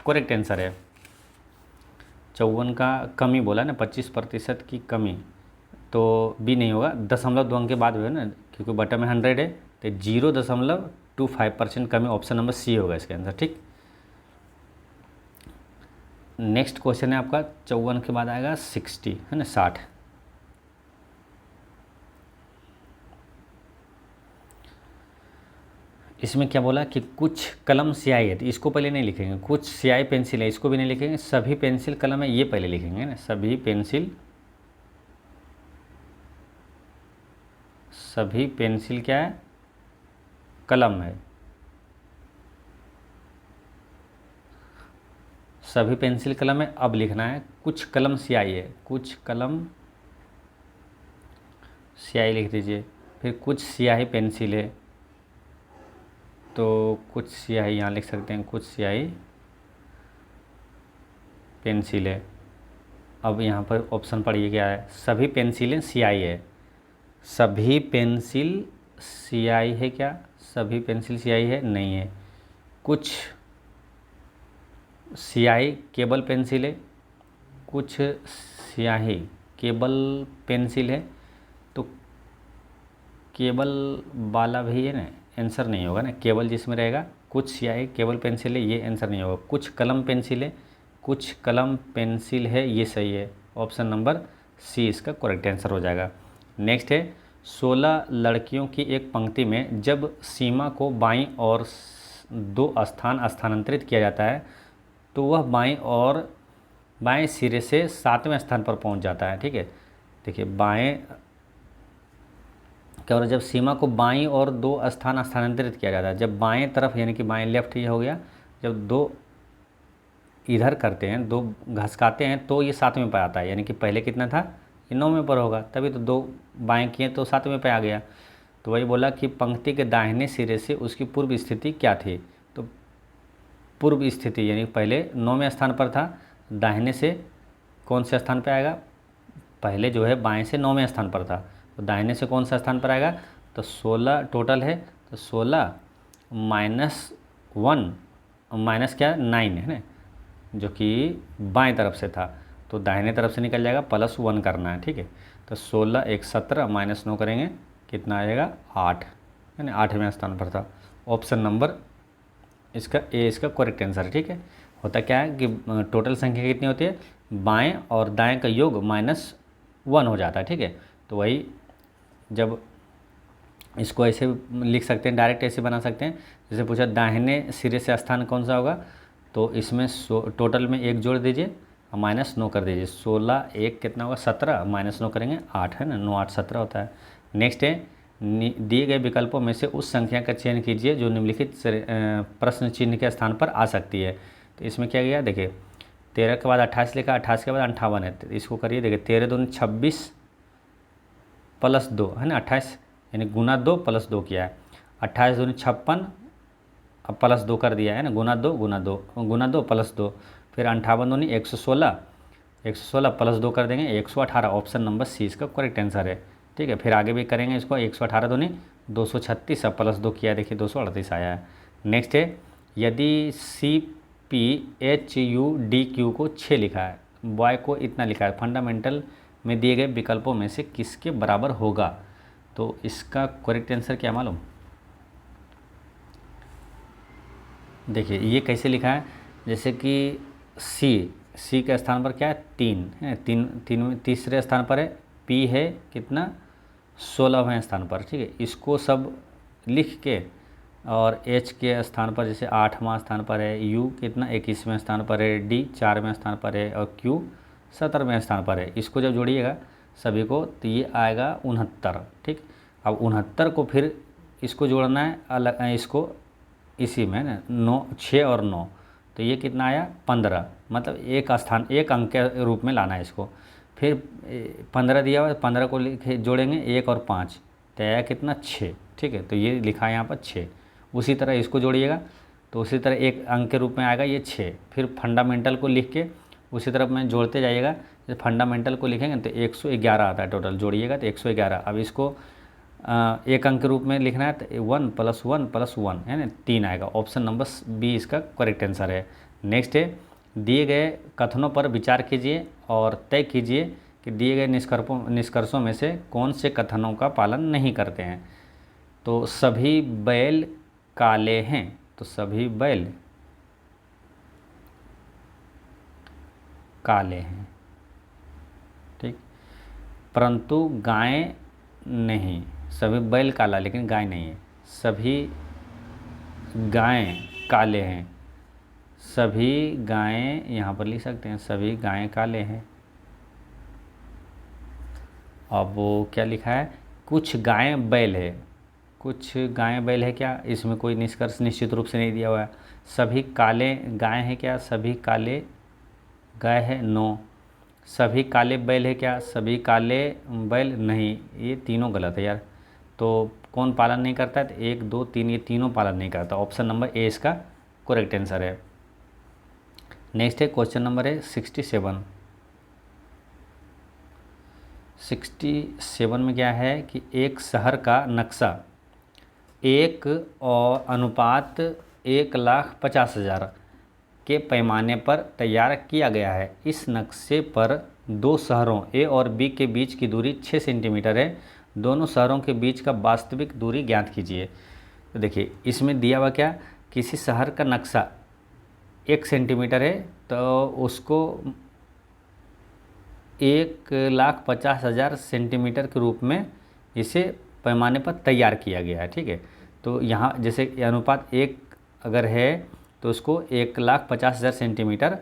करेक्ट आंसर है। 54 का कमी बोला ना 25% की कमी, तो बी नहीं होगा, 0.2 अंक के बाद हुआ ना, क्योंकि बटा में 100 है तो 0.25% कमी, ऑप्शन नंबर सी होगा इसके आंसर। ठीक, नेक्स्ट क्वेश्चन है आपका 54 के बाद आएगा 60 है ना 60। इसमें क्या बोला कि कुछ कलम स्याही है, तो इसको पहले नहीं लिखेंगे, कुछ स्याही पेंसिल है इसको भी नहीं लिखेंगे, सभी पेंसिल कलम है ये पहले लिखेंगे ना, सभी पेंसिल क्या है कलम है, सभी पेंसिल कलम है। अब लिखना है कुछ कलम स्याही है, कुछ कलम स्याही लिख दीजिए, फिर कुछ स्याही पेंसिल है, तो कुछ स्याही यहाँ लिख सकते हैं, कुछ स्याही पेंसिल है। अब यहाँ पर ऑप्शन पढ़िए क्या है, सभी पेंसिलें स्याही है, सभी पेंसिल स्याही है क्या, सभी पेंसिल स्याही है नहीं है, कुछ स्याही केबल पेंसिल है, कुछ स्याही केबल पेंसिल है, तो केबल वाला भी है ना आंसर नहीं होगा ना, केबल जिसमें रहेगा कुछ स्याही केबल पेंसिल है ये आंसर नहीं होगा। कुछ कलम पेंसिल है, कुछ कलम पेंसिल है ये सही है, ऑप्शन नंबर सी इसका करेक्ट आंसर हो जाएगा। नेक्स्ट है 16 लड़कियों की एक पंक्ति में जब सीमा को बाईं और 2 स्थान स्थानांतरित किया जाता है तो वह बाएं सिरे से 7वें स्थान पर पहुंच जाता है। ठीक है, देखिए बाएं क्या हो रहा है, जब सीमा को बाईं और 2 स्थान स्थानांतरित किया जाता है, जब बाएं तरफ यानी कि बाएं लेफ्ट ये हो गया, जब 2 इधर करते हैं, 2 घसकाते हैं तो ये 7वें पे आता है, यानी कि पहले कितना था, ये 9वें पर होगा, तभी तो 2 बाएँ किए तो 7वें पे आ गया। तो वही बोला कि पंक्ति के दाहिने सिरे से उसकी पूर्व स्थिति क्या थी। तो पूर्व स्थिति यानी पहले 9वें स्थान पर था, दाहिने से कौन से स्थान पर आएगा, पहले जो है बाएं से 9वें स्थान पर था, तो दाहिने से कौन सा स्थान पर आएगा, तो 16 टोटल है, तो 16 -1 माइनस क्या 9 है ना, जो कि बाएं तरफ से था, तो दाहिने तरफ से निकल जाएगा, +1 करना है, ठीक है। तो 16 1 17 -9 करेंगे कितना आएगा 8, है ना, 8वें स्थान पर था। ऑप्शन नंबर इसका ए इसका करेक्ट आंसर है, ठीक है। होता क्या है कि टोटल संख्या कितनी होती है, बाएं और दाएं का योग -1 हो जाता है, ठीक है। तो वही जब इसको ऐसे लिख सकते हैं, डायरेक्ट ऐसे बना सकते हैं, जैसे पूछा दाहिने सिरे से स्थान कौन सा होगा, तो इसमें टोटल में 1 जोड़ दीजिए और -9 कर दीजिए, 16 1 कितना होगा 17 -9 करेंगे 8, है ना, 9 8 17 होता है। नेक्स्ट है दिए गए विकल्पों में से उस संख्या का चयन कीजिए जो निम्नलिखित प्रश्न चिन्ह के स्थान पर आ सकती है। तो इसमें क्या गया, देखिए 13 के बाद 28 लिखा, 28 के बाद 58 है, तो इसको करिए, देखिए 13 दूनी 26 +2 है ना, 28 यानी गुना 2 +2 किया है, 28 दूनी 56 अब +2 कर दिया है ना, गुना 2 +2, फिर 58 दूनी 116 +2 कर देंगे 118, ऑप्शन नंबर सी इसका करेक्ट आंसर है, ठीक है। फिर आगे भी करेंगे इसको, 118 दूनी 236 अब +2 किया, देखिए 238 आया है। नेक्स्ट है यदि CPHUDQ को 6 लिखा है, बॉय को इतना लिखा है, फंडामेंटल में दिए गए विकल्पों में से किसके बराबर होगा, तो इसका करेक्ट आंसर क्या मालूम, देखिए ये कैसे लिखा है, जैसे कि सी के स्थान पर क्या है 3 है, तीसरे स्थान पर है, पी है कितना 16वें स्थान पर, ठीक है। इसको सब लिख के और एच के स्थान पर जैसे 8वां स्थान पर है, यू कितना 21वें स्थान पर है, डी 4वें स्थान पर है और क्यू 17वें स्थान पर है, इसको जब जोड़िएगा सभी को तो ये आएगा 69, ठीक। अब 69 को फिर इसको जोड़ना है अलग, इसको इसी में ना 9 6 और 9, तो ये कितना आया 15, मतलब एक स्थान एक अंक के रूप में लाना है इसको। फिर 15 दिया हुआ है, 15 को लिखे जोड़ेंगे 1 और 5 तो आया कितना 6, ठीक है। तो ये लिखा है यहाँ पर 6, उसी तरह इसको जोड़िएगा तो उसी तरह एक अंक के रूप में आएगा ये 6। फिर फंडामेंटल को लिख के उसी तरफ में जोड़ते जाइएगा, जैसे फंडामेंटल को लिखेंगे तो 111 आता है टोटल, जोड़िएगा तो 111। अब इसको एक अंक के रूप में लिखना है तो 1 + 1 + 1 है ना 3 आएगा, ऑप्शन नंबर बी इसका करेक्ट आंसर है। नेक्स्ट है दिए गए कथनों पर विचार कीजिए और तय कीजिए कि दिए गए निष्कर्षों में से कौन से कथनों का पालन नहीं करते हैं। तो सभी बैल काले हैं, तो सभी बैल काले हैं, ठीक, परंतु गाय नहीं, सभी बैल काला लेकिन गाय नहीं है, सभी गायें काले हैं, सभी गायें यहाँ पर लिख सकते हैं, सभी गायें काले हैं। अब वो क्या लिखा है, कुछ गायें बैल है, कुछ गायें बैल है क्या, इसमें कोई निष्कर्ष निश्चित रूप से नहीं दिया हुआ है। सभी काले गाय हैं क्या, सभी काले गाय है, नो। सभी काले बैल है क्या, सभी काले बैल नहीं, ये तीनों गलत है यार। तो कौन पालन नहीं करता है, तो 1 2 3 ये तीनों पालन नहीं करता, ऑप्शन नंबर ए इसका करेक्ट आंसर है। नेक्स्ट है क्वेश्चन नंबर है 67 में क्या है कि एक शहर का नक्शा 1:150,000 के पैमाने पर तैयार किया गया है। इस नक्शे पर 2 शहरों ए और बी के बीच की दूरी 6 सेंटीमीटर है, दोनों शहरों के बीच का वास्तविक दूरी ज्ञात कीजिए। तो देखिए इसमें दिया हुआ क्या, किसी शहर का नक्शा 1 सेंटीमीटर है तो उसको 1,50,000 सेंटीमीटर के रूप में इसे पैमाने पर तैयार किया गया है, ठीक है। तो यहाँ जैसे अनुपात 1 अगर है तो उसको 1,50,000 सेंटीमीटर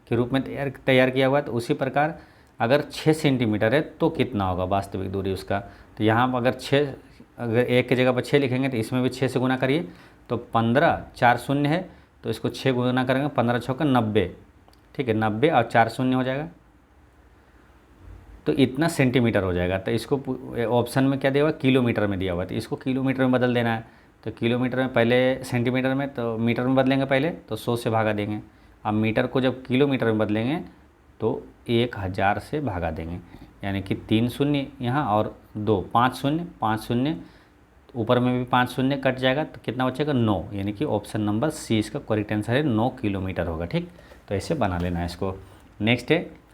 के रूप में तैयार किया हुआ है। तो उसी प्रकार अगर 6 सेंटीमीटर है तो कितना होगा वास्तविक दूरी उसका, तो यहाँ अगर 6 अगर 1 की जगह पर 6 लिखेंगे तो इसमें भी 6 से गुना करिए, तो 15 4 शून्य है तो इसको 6 गुना करेंगे, 15 6 का 90 ठीक है, 90 और 4 शून्य हो जाएगा तो इतना सेंटीमीटर हो जाएगा। तो इसको ऑप्शन में क्या दिया हुआ है, किलोमीटर में दिया हुआ है, तो इसको किलोमीटर में बदल देना है। तो किलोमीटर में पहले सेंटीमीटर में, तो मीटर में बदलेंगे पहले, तो 100 से भागा देंगे। अब मीटर को जब किलोमीटर में बदलेंगे तो 1000 से भागा देंगे, यानी कि 3 शून्य यहाँ और 2, 5 शून्य, 5 शून्य, ऊपर में भी 5 शून्य कट जाएगा तो कितना बचेगा 9, यानी कि ऑप्शन नंबर सी इसका करेक्ट आंसर है, 9 किलोमीटर होगा। ठीक, तो ऐसे बना लेना है इसको। नेक्स्ट है,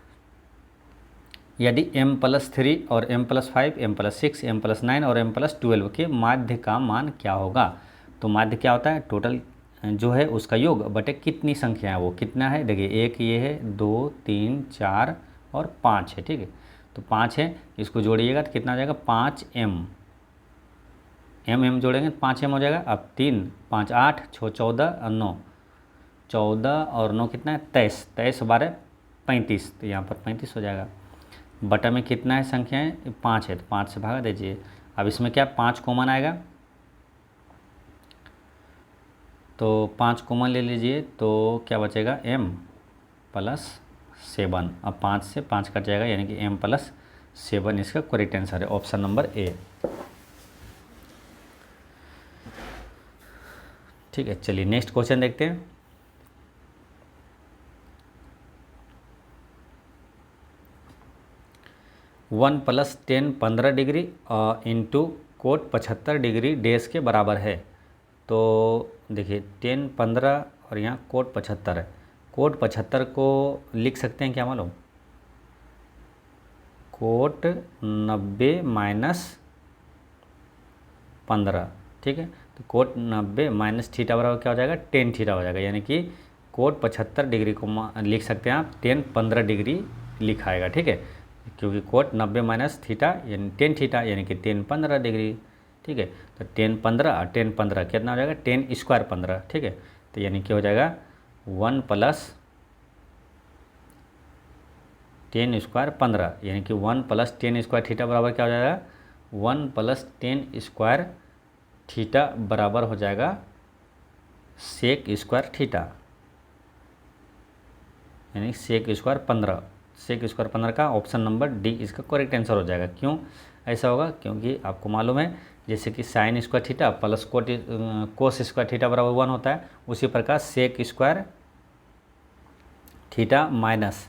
यदि m+3 और m+5, m+6, m+9 और m+12 के माध्य का मान क्या होगा। तो माध्य क्या होता है, टोटल जो है उसका योग बटे कितनी संख्या है, वो कितना है, देखिए एक ये है, 2, 3, 4 और 5 है। ठीक है, तो 5 है, इसको जोड़िएगा तो कितना हो जाएगा 5m, m जोड़ेंगे तो 5m हो जाएगा। अब 3, 5, 8, 6, 14 और 9, 14 और 9 कितना है 23, 23 12 35, तो यहाँ पर 35 हो जाएगा। बटा में कितना है संख्याएं, 5 है, तो 5 से भागा दीजिए। अब इसमें क्या 5 कॉमन आएगा, तो 5 कॉमन ले लीजिए, तो क्या बचेगा m+7। अब 5 से 5 कट जाएगा, यानी कि m+7 इसका करेक्ट आंसर है, ऑप्शन नंबर ए। ठीक है, चलिए नेक्स्ट क्वेश्चन देखते हैं। One plus 10 15 degree into coat 75 degree dash के बराबर है। तो देखिए 10 15 और यहाँ कोट 75 है। कोट 75 को लिख सकते हैं क्या मालूम, कोट 90 माइनस 15। ठीक है, तो कोट 90 माइनस थीटा बराबर क्या हो जाएगा, 10 थीटा हो जाएगा, यानी कि कोट 75 डिग्री को लिख सकते हैं आप 10 15 डिग्री लिखाएगा। ठीक है, क्योंकि कोट 90 माइनस थीटा यानी 10 थीटा, यानी कि 10 15 डिग्री। ठीक है, तो 10 15 और 10 15 कितना हो जाएगा 10 स्क्वायर 15। ठीक है, तो यानी कि हो जाएगा 1 प्लस 10 स्क्वायर 15, यानी कि 1 प्लस 10 स्क्वायर थीटा बराबर क्या हो जाएगा 1 प्लस 10 स्क्वायर थीटा बराबर हो जाएगा सेक स्क्वायर थीटा, यानी सेक स्क्वायर 15। सेक स्क्वायर 15 का ऑप्शन नंबर डी इसका करेक्ट आंसर हो जाएगा। क्यों ऐसा होगा, क्योंकि आपको मालूम है जैसे कि sine square theta plus cos square theta बराबर 1 होता है, उसी प्रकार sec square theta minus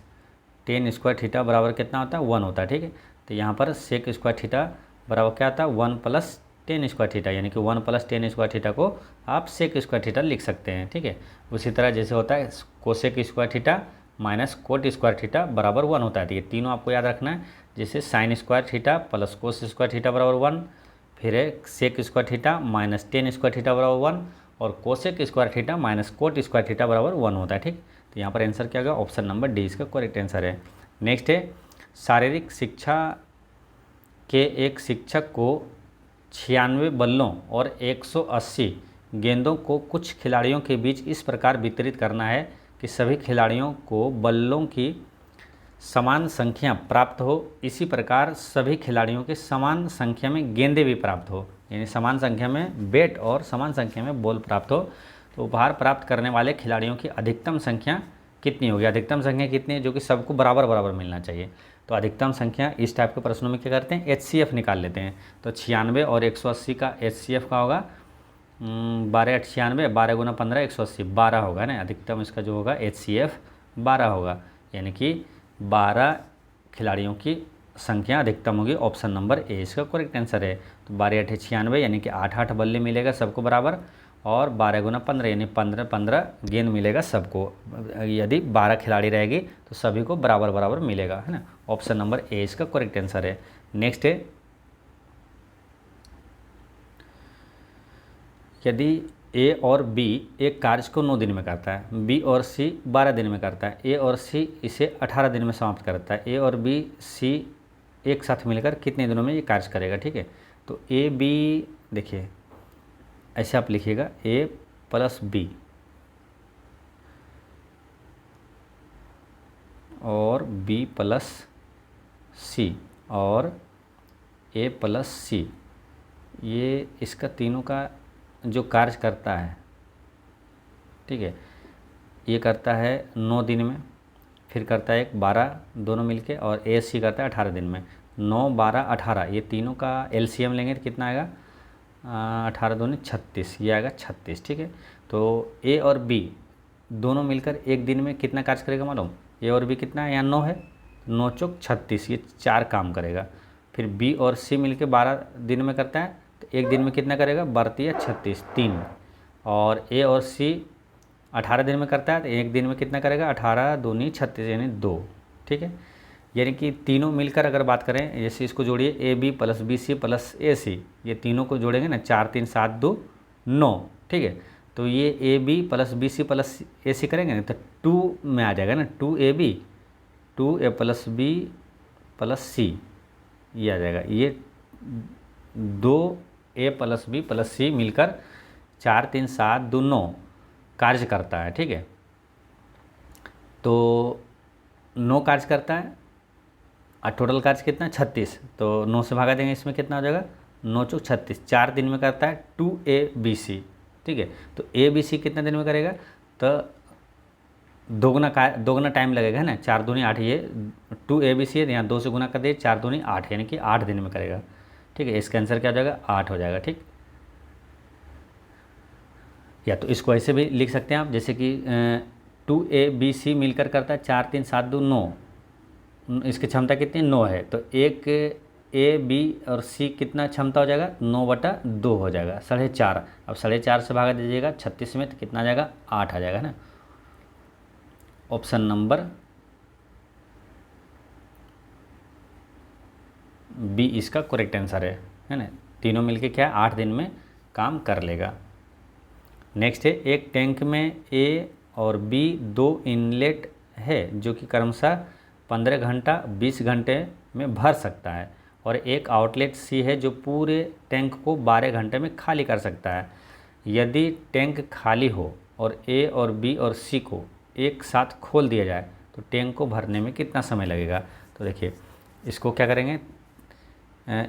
10 square theta बराबर कितना होता है 1 होता है। ठीक है, तो यहाँ पर सेक स्क्वायर थीटा बराबर क्या होता है 1 प्लस 10 स्क्वायर थीटा, यानी कि 1 प्लस 10 स्क्वायर थीटा को आप सेक स्क्वायर थीटा लिख सकते हैं। ठीक है, उसी तरह जैसे होता है cosec square theta minus cot square theta बराबर 1 होता है। तो ये तीनों आपको याद रखना है, जैसे sine square theta plus cos square theta बराबर 1, फिर है sec square theta minus 10 square theta बराबर 1, और cosec square theta minus cot square theta बराबर 1 होता है। ठीक, तो यहाँ पर आंसर क्या होगा, ऑप्शन नंबर डी इसका करेक्ट आंसर है। नेक्स्ट है, शारीरिक शिक्षा के एक शिक्षक को 96 बल्लों और 180 गेंदों को कुछ खिलाड़ियों के बीच इस प्रकार वितरित करना है कि सभी खिलाड़ियों को बल्लों की समान संख्या प्राप्त हो। इसी प्रकार सभी खिलाड़ियों के समान संख्या में गेंदें भी प्राप्त हो, यानी समान संख्या में बैट और समान संख्या में बॉल प्राप्त हो। तो उपहार प्राप्त करने वाले खिलाड़ियों की अधिकतम संख्या कितनी होगी, अधिकतम संख्या कितनी है, जो कि सबको बराबर बराबर मिलना चाहिए। तो अधिकतम संख्या इस टाइप के प्रश्नों में क्या करते हैं, HCF निकाल लेते हैं। तो 96 और 180 का HCF का होगा 12 8 96, 12 गुना 15 180, 12 होगा ना, अधिकतम इसका जो होगा HCF 12 होगा, यानी कि 12 खिलाड़ियों की संख्या अधिकतम होगी, ऑप्शन नंबर ए इसका करेक्ट आंसर है। तो 12 8 96, यानी कि 8 8 बल्ले मिलेगा सबको बराबर, और 12 गुना 15 यानी 15 15 गेंद मिलेगा सबको। यदि 12 खिलाड़ी रहेगी तो सभी को बराबर बराबर मिलेगा, है ना, ऑप्शन नंबर ए इसका करेक्ट आंसर है। नेक्स्ट है, यदि ए और बी एक कार्य को 9 दिन में करता है, बी और सी 12 दिन में करता है, ए और सी इसे 18 दिन में समाप्त करता है, ए और बी सी एक साथ मिलकर कितने दिनों में ये कार्य करेगा। ठीक है, तो ए बी देखिए ऐसे आप लिखिएगा ए प्लस बी और बी प्लस सी और ए प्लस सी, ये इसका तीनों का जो कार्य करता है, ठीक है, ये करता है 9 दिन में, फिर करता है एक 12 दोनों मिलके, और ए सी करता है 18 दिन में। 9 12 18 ये तीनों का एलसीएम लेंगे तो कितना आएगा, 18 दूनी 36, ये आएगा 36। ठीक है, तो ए और बी दोनों मिलकर एक दिन में कितना कार्य करेगा मालूम, ए और बी कितना है, यहाँ 9 है, 9 चौक 36, ये 4 काम करेगा। फिर बी और सी मिलके 12 दिन में करता है, तो एक दिन में कितना करेगा, 32 36 3। और ए और सी 18 दिन में करता है, तो एक दिन में कितना करेगा, 18 दूनी 36 यानी 2। ठीक है, यानी कि तीनों मिलकर अगर बात करें, जैसे इसको जोड़िए A B plus B C plus A C, ये तीनों को जोड़ेंगे ना, 4 3 7 2 9। ठीक है, तो ये A B plus B C plus A C करेंगे ना, तो 2 में आ जाएगा ना, 2 A B 2 A plus B plus C, ये आ जाएगा। ये 2 A plus B plus C मिलकर 4 3 7 2 9 कार्य करता है। ठीक है, तो 9 कार्य करता है और टोटल कार्य कितना 36, तो 9 से भागा देंगे, इसमें कितना हो जाएगा, 9 चौक 36। 4 दिन में करता है 2 ए बी सी। ठीक है, तो ए बी सी कितना दिन में करेगा, तो दोगुना टाइम लगेगा, है ना, 4 दूनी 8, ये 2 ए बी सी है, यहाँ 2 से गुना कर दिए, 4 दूनी 8 यानी कि 8 दिन में करेगा। ठीक है, इसका आंसर क्या हो जाएगा, 8 हो जाएगा। ठीक, या तो इसको ऐसे भी लिख सकते हैं आप, जैसे कि 2 ए बी सी मिलकर करता है 4 3 7 2 9, इसकी क्षमता कितनी 9 है, तो एक ए बी और सी कितना क्षमता हो जाएगा, 9/2 हो जाएगा, 4.5। अब 4.5 से भागा दीजिएगा 36 में, तो कितना आ जाएगा, 8 आ जाएगा ना। ऑप्शन नंबर बी इसका करेक्ट आंसर है ना। तीनों मिलके क्या 8 दिन में काम कर लेगा। नेक्स्ट है, एक टैंक में ए और बी 2 इनलेट है जो कि क्रमशः 15 घंटा 20 घंटे में भर सकता है, और एक आउटलेट सी है जो पूरे टैंक को 12 घंटे में खाली कर सकता है। यदि टैंक खाली हो और ए और बी और सी को एक साथ खोल दिया जाए तो टैंक को भरने में कितना समय लगेगा। तो देखिए इसको क्या करेंगे,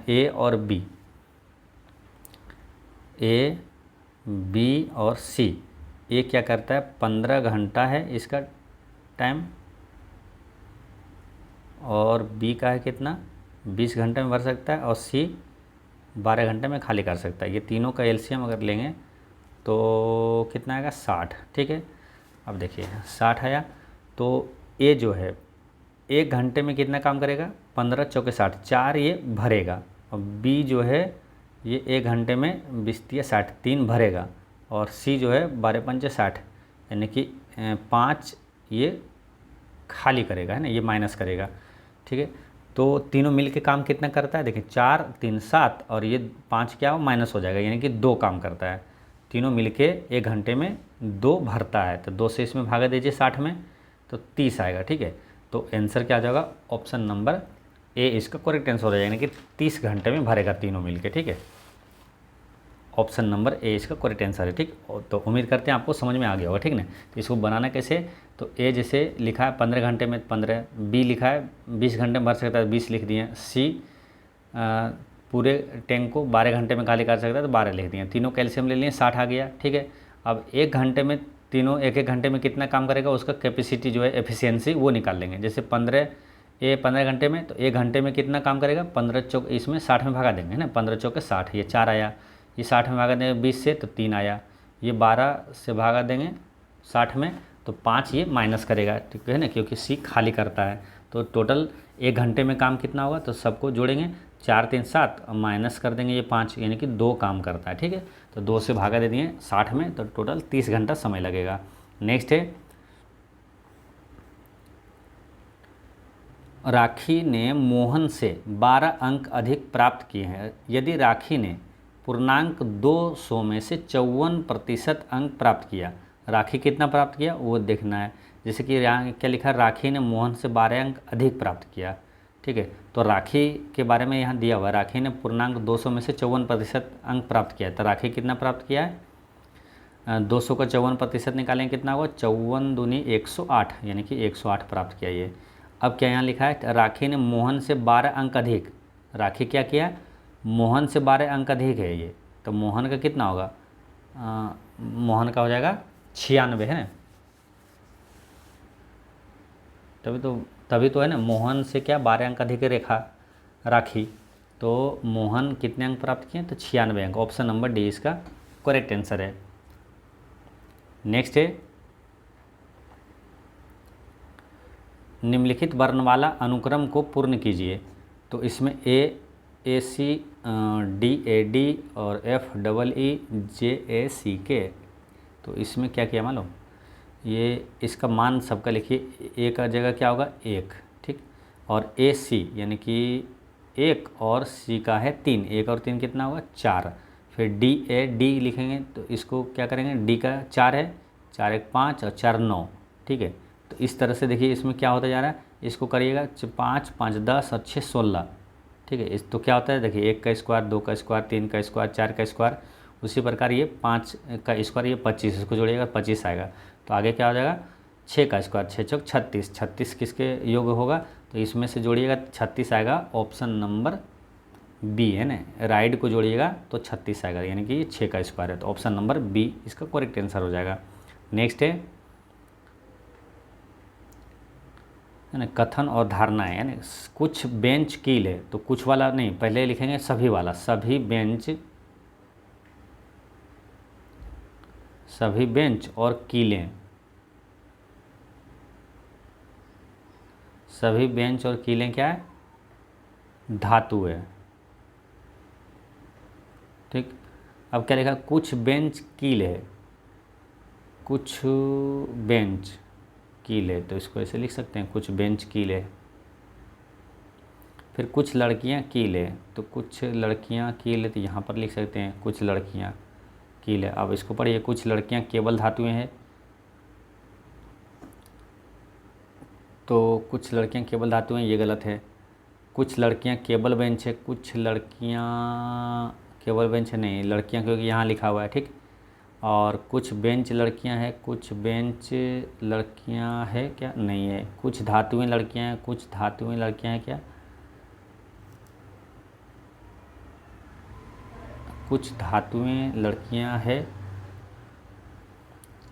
ए और बी, ए बी और सी, ए क्या करता है 15 घंटा है इसका टाइम, और बी का है कितना 20 घंटे में भर सकता है, और सी 12 घंटे में खाली कर सकता है। ये तीनों का एलसीएम अगर लेंगे तो कितना आएगा 60। ठीक है, अब देखिए 60 आया, तो ए जो है 1 घंटे में कितना काम करेगा, 15 चौके 60, 4 ये भरेगा, और बी जो है ये 1 घंटे में 20 या 60 3 भरेगा, और सी जो है 12 पंचे 60 यानी कि 5 ये खाली करेगा, है ना, ये माइनस करेगा। ठीक है, तो तीनों मिल के काम कितना करता है, देखिए 4 3 7 और ये 5 क्या हो माइनस हो जाएगा, यानी कि 2 काम करता है। तीनों मिल के 1 घंटे में 2 भरता है, तो 2 से इसमें भागा दीजिए 60 में, तो 30 आएगा। ठीक है, तो आंसर क्या आ जाएगा, ऑप्शन नंबर ए इसका करेक्ट आंसर हो जाएगा, यानी कि 30 घंटे में भरेगा तीनों मिल के। ठीक है, ऑप्शन नंबर ए इसका करेक्ट आंसर है। ठीक, तो उम्मीद करते हैं आपको समझ में आ गया होगा। ठीक ना, तो इसको बनाना कैसे, तो ए जैसे लिखा है 15 घंटे में 15, बी लिखा है 20 घंटे में भर सकता है 20 लिख दिए, सी पूरे टैंक को 12 घंटे में खाली कर सकता है तो 12 लिख दिए, तीनों कैल्शियम ले लिए 60 आ गया। ठीक है, अब 1 घंटे में तीनों 1 घंटे में कितना काम करेगा उसका कैपेसिटी जो है एफिशिएंसी वो निकाल लेंगे। जैसे 15 घंटे में, तो 1 घंटे में कितना काम करेगा, 15 चौक इसमें 60 में भागा देंगे ना, 15 चौके 60, ये 4 आया, ये 60 में भागा देंगे 20 से तो 3 आया, ये 12 से भागा देंगे 60 में तो 5 ये माइनस करेगा। ठीक है ना, क्योंकि सी खाली करता है। तो टोटल 1 घंटे में काम कितना होगा, तो सबको जोड़ेंगे 4 3 7 और माइनस कर देंगे ये 5, यानी कि 2 काम करता है। ठीक है, तो 2 से भागा दे दिए 60 में, तो टोटल 30 घंटा समय लगेगा। नेक्स्ट है, राखी ने मोहन से 12 अंक अधिक प्राप्त किए हैं। यदि राखी ने पूर्णांक 200 में से 54% अंक प्राप्त किया, राखी कितना प्राप्त किया वो देखना है। जैसे कि यहाँ क्या लिखा है, राखी ने मोहन से 12 अंक अधिक प्राप्त किया। ठीक है, तो राखी के बारे में यहाँ दिया हुआ है, राखी ने पूर्णांक 200 में से 54% अंक प्राप्त किया है, तो राखी कितना प्राप्त किया है, 200 का 54% निकालेंगे कितना होगा, 54 दूनी 108 यानी कि 108 प्राप्त किया ये। अब क्या यहाँ लिखा है, राखी ने मोहन से 12 अंक अधिक, राखी क्या किया, मोहन से 12 अंक अधिक है ये, तो मोहन का कितना होगा, मोहन का हो जाएगा 96 है ना, तभी तो है ना, मोहन से क्या 12 अंक अधिक रेखा राखी, तो मोहन कितने अंक प्राप्त किए? तो 96 अंक। ऑप्शन नंबर डी इसका करेक्ट आंसर है। नेक्स्ट है, निम्नलिखित वर्णमाला अनुक्रम को पूर्ण कीजिए। तो इसमें ए सी, डी ए डी और एफ डबल ई जे ए सी के। तो इसमें क्या किया मालूम, ये इसका मान सबका लिखिए। ए का जगह क्या होगा? 1, ठीक। और ए सी यानी कि 1 और सी का है 3, 1 और 3 कितना होगा? 4। फिर डी ए डी लिखेंगे तो इसको क्या करेंगे? डी का 4 है, 4 1 5 और 4 9, ठीक है। तो इस तरह से देखिए इसमें क्या होता जा रहा है, इसको करिएगा 5 5 10 और 6 16, ठीक है। इस तो क्या होता है देखिए, 1 का स्क्वायर, 2 का स्क्वायर, 3 का स्क्वायर, 4 का स्क्वायर। उसी प्रकार ये 5 का स्क्वायर, ये 25, इसको जोड़िएगा 25 आएगा। तो आगे क्या हो जाएगा? 6 का स्क्वायर, 6 चौक 36, 36 किसके योग होगा? तो इसमें से जोड़िएगा 36 आएगा। ऑप्शन नंबर बी है ना, राइट को जोड़िएगा तो 36 आएगा, यानी कि ये 6 का स्क्वायर है। तो ऑप्शन नंबर बी इसका करेक्ट आंसर हो जाएगा। नेक्स्ट है ना, कथन और धारणाएं, यानी कुछ बेंच कील है। तो कुछ वाला नहीं, पहले लिखेंगे सभी वाला। सभी बेंच और कीलें, सभी बेंच और कीलें क्या है? धातु है, ठीक। अब क्या लिखा? कुछ बेंच कील है, कुछ बेंच कील है। तो इसको ऐसे लिख सकते हैं, कुछ बेंच कील है। फिर कुछ लड़कियां कील है, तो कुछ लड़कियां कील है, तो यहाँ पर लिख सकते हैं कुछ लड़कियां कील है। अब इसको पढ़िए, कुछ लड़कियां केवल धातुएं हैं, तो कुछ लड़कियां केवल धातुएं, ये गलत है। कुछ लड़कियां केवल बेंच है, कुछ लड़कियां केवल बेंच है नहीं, लड़कियां क्योंकि यहाँ लिखा हुआ है, ठीक। और कुछ बेंच लड़कियां हैं, कुछ बेंच लड़कियां है क्या? नहीं है। कुछ धातुएं लड़कियां हैं, कुछ धातुएं लड़कियां हैं क्या? कुछ धातुएं लड़कियां है,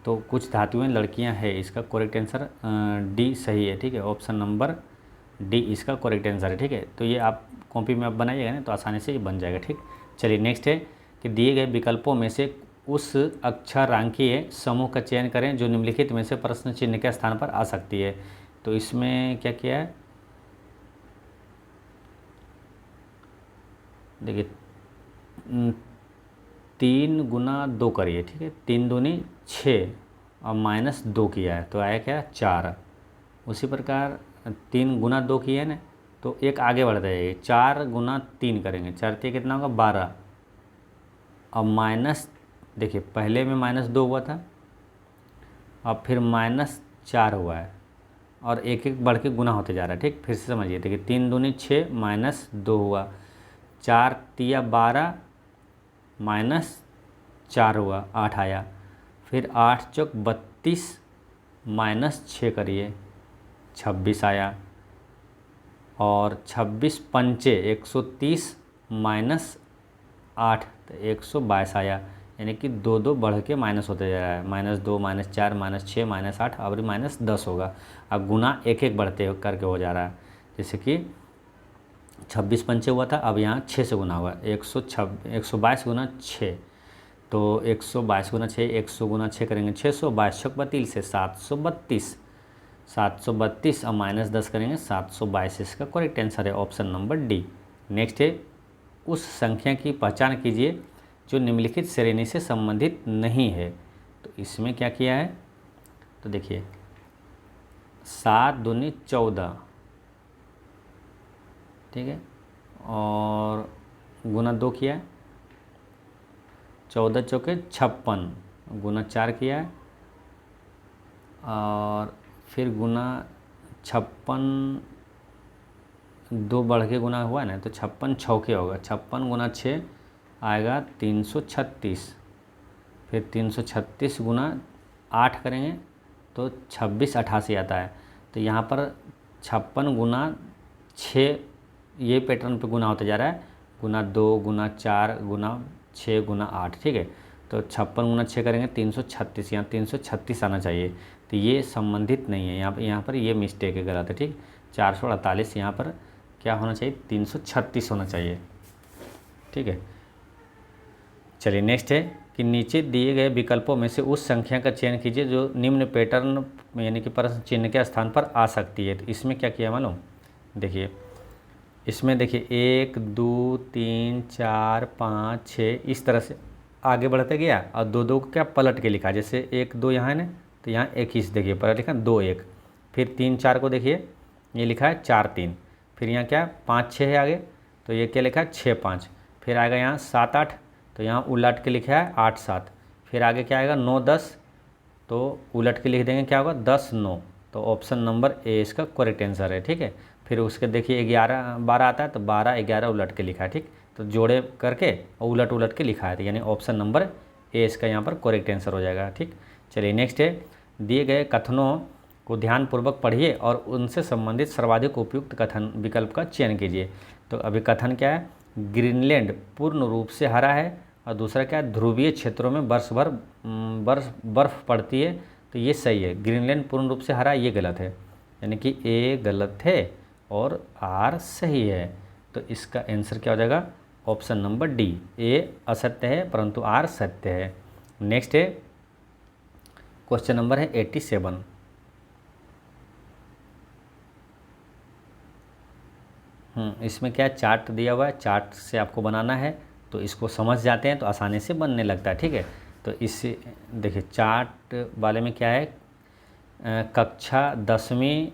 तो कुछ धातुएं लड़कियां है, इसका करेक्ट आंसर डी सही है, ठीक है। ऑप्शन नंबर डी इसका करेक्ट आंसर है, ठीक है। तो ये आप कॉपी में आप बनाइएगा ना, तो आसानी से ये बन जाएगा, ठीक। चलिए नेक्स्ट है कि दिए गए विकल्पों में से उस अक्षरांकीय समूह का चयन करें जो निम्नलिखित में से प्रश्न चिन्ह के स्थान पर आ सकती है। तो इसमें क्या किया है, देखिए 3 गुना 2 करिए, ठीक है। 3 दूनी 6 और -2 किया है, तो आया क्या? 4। उसी प्रकार 3 गुना 2 किया है ना, तो एक आगे बढ़ जाएगी, 4 गुना 3 करेंगे, 4 3 कितना होगा? 12। अब माइनस, देखिए पहले में -2 हुआ था, अब फिर -4 हुआ है, और एक एक बढ़ के गुना होते जा रहा है, ठीक। फिर से समझिए, देखिए 3 दूनी 6 -2 हुआ, 4 तिया 12 -4 हुआ, 8 आया। फिर 8 चौक 32 -6 करिए, 26 आया। और 26 पंचे 130 -8 तो 122 आया, यानी कि 2 2 बढ़ के माइनस होते जा रहा है, -2 -4 -6 -8, अब -10 होगा। अब गुना एक एक बढ़ते करके हो जा रहा है, जैसे कि 26 पंचे हुआ था, अब यहाँ 6 से गुना हुआ, 122 गुना 6, तो 122 गुना 6, 100 गुना 6 करेंगे 600, 22 छक 32 से 732, 732 और -10 करेंगे 722, इसका करेक्ट आंसर है ऑप्शन नंबर डी। नेक्स्ट है, उस संख्या की पहचान कीजिए जो निम्नलिखित श्रेणी से संबंधित नहीं है। तो इसमें क्या किया है, तो देखिए 7 दूनी 14, ठीक है, और गुना 2 किया है, 14 चौके 56, गुना 4 किया है, और फिर गुना 56, 2 बढ़ के गुना हुआ ना, तो 56 छौके होगा, 56 गुना 6 आएगा 336, फिर 336 गुना 8 करेंगे तो 26 88 आता है। तो यहाँ पर 56 गुना 6 ये पैटर्न पे गुना होते जा रहा है, गुना 2 गुना 4 गुना 6 गुना 8, ठीक है। तो 56 गुना 6 करेंगे 336, यहाँ 336 आना चाहिए, तो ये संबंधित नहीं है, यहाँ पर ये मिस्टेक है, गलत है। ठीक, 448 यहाँ पर क्या होना चाहिए, 336 होना चाहिए। ठीक है, चलिए नेक्स्ट है कि नीचे दिए गए विकल्पों में से उस संख्या का चयन कीजिए जो निम्न पैटर्न यानी कि प्रश्न चिन्ह के स्थान पर आ सकती है। तो इसमें क्या किया मालूम, देखिए इसमें देखिए 1 2 3 4 5 6 इस तरह से आगे बढ़ते गया और 2 2 को क्या पलट के लिखा, जैसे 1 2 यहाँ है ना, तो यहाँ 21 देखिए पलट लिखा 2 1, फिर 3 4 को देखिए ये लिखा है 4 3, फिर यहाँ क्या 5 6 है आगे, तो ये क्या लिखा है 6 5, फिर आएगा यहाँ 7 8, तो यहाँ उलट के लिखा है 8 7, फिर आगे क्या आएगा 9 10, तो उलट के लिख देंगे क्या होगा 10 9, तो ऑप्शन नंबर ए इसका करेक्ट आंसर है। ठीक है, फिर उसके देखिए 11 12 आता है तो 12 11 उलट के लिखा है। ठीक, तो जोड़े करके और उलट उलट के लिखा है, तो यानी ऑप्शन नंबर ए इसका यहाँ पर करेक्ट आंसर हो जाएगा। ठीक, चलिए नेक्स्ट है, दिए गए कथनों को ध्यानपूर्वक पढ़िए और उनसे संबंधित सर्वाधिक उपयुक्त कथन विकल्प का चयन कीजिए। तो अभी कथन क्या है, ग्रीनलैंड पूर्ण रूप से हरा है, और दूसरा क्या है, ध्रुवीय क्षेत्रों में वर्ष भर बर्फ पड़ती है, तो ये सही है। ग्रीनलैंड पूर्ण रूप से हरा, ये गलत है, यानी कि ए गलत है और आर सही है। तो इसका आंसर क्या हो जाएगा, ऑप्शन नंबर डी, ए असत्य है परंतु आर सत्य है। नेक्स्ट है क्वेश्चन नंबर है 87। इसमें क्या चार्ट दिया हुआ है, चार्ट से आपको बनाना है, तो इसको समझ जाते हैं तो आसानी से बनने लगता है। ठीक है, तो इससे देखिए चार्ट वाले में क्या है, कक्षा 10वीं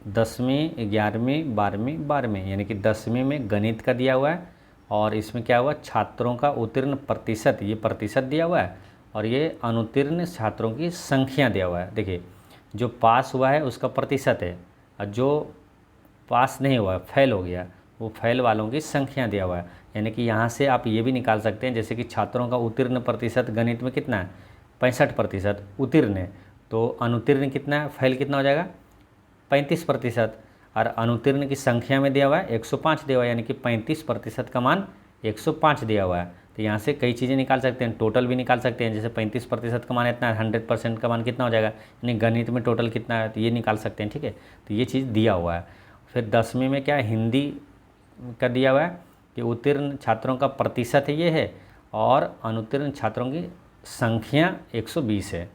11वीं 12वीं यानी कि 10वीं में गणित का दिया हुआ है, और इसमें क्या हुआ छात्रों का उत्तीर्ण प्रतिशत, ये प्रतिशत दिया हुआ है, और ये अनुत्तीर्ण छात्रों की संख्या दिया हुआ है। देखिए जो पास हुआ है उसका प्रतिशत है, और जो पास नहीं हुआ फेल हो गया वो फेल वालों की संख्या दिया हुआ है। यानी कि यहाँ से आप ये भी निकाल सकते हैं, जैसे कि छात्रों का उत्तीर्ण प्रतिशत गणित में कितना है 65% उत्तीर्ण है, तो अनुत्तीर्ण कितना है, फेल कितना हो जाएगा 35%, और अनुत्तीर्ण की संख्या में दिया हुआ है 105 दिया हुआ है, यानी कि 35% का मान 105 दिया हुआ है। तो यहाँ से कई चीज़ें निकाल सकते हैं, टोटल भी निकाल सकते हैं, जैसे 35% का मान इतना है, 100% का मान कितना हो जाएगा, यानी गणित में टोटल कितना है, तो ये निकाल सकते हैं। ठीक है, तो ये चीज़ दिया हुआ है। फिर 10वीं में क्या है, हिंदी का दिया हुआ है कि उत्तीर्ण छात्रों का प्रतिशत ये है, और अनुत्तीर्ण छात्रों की संख्या 120 है।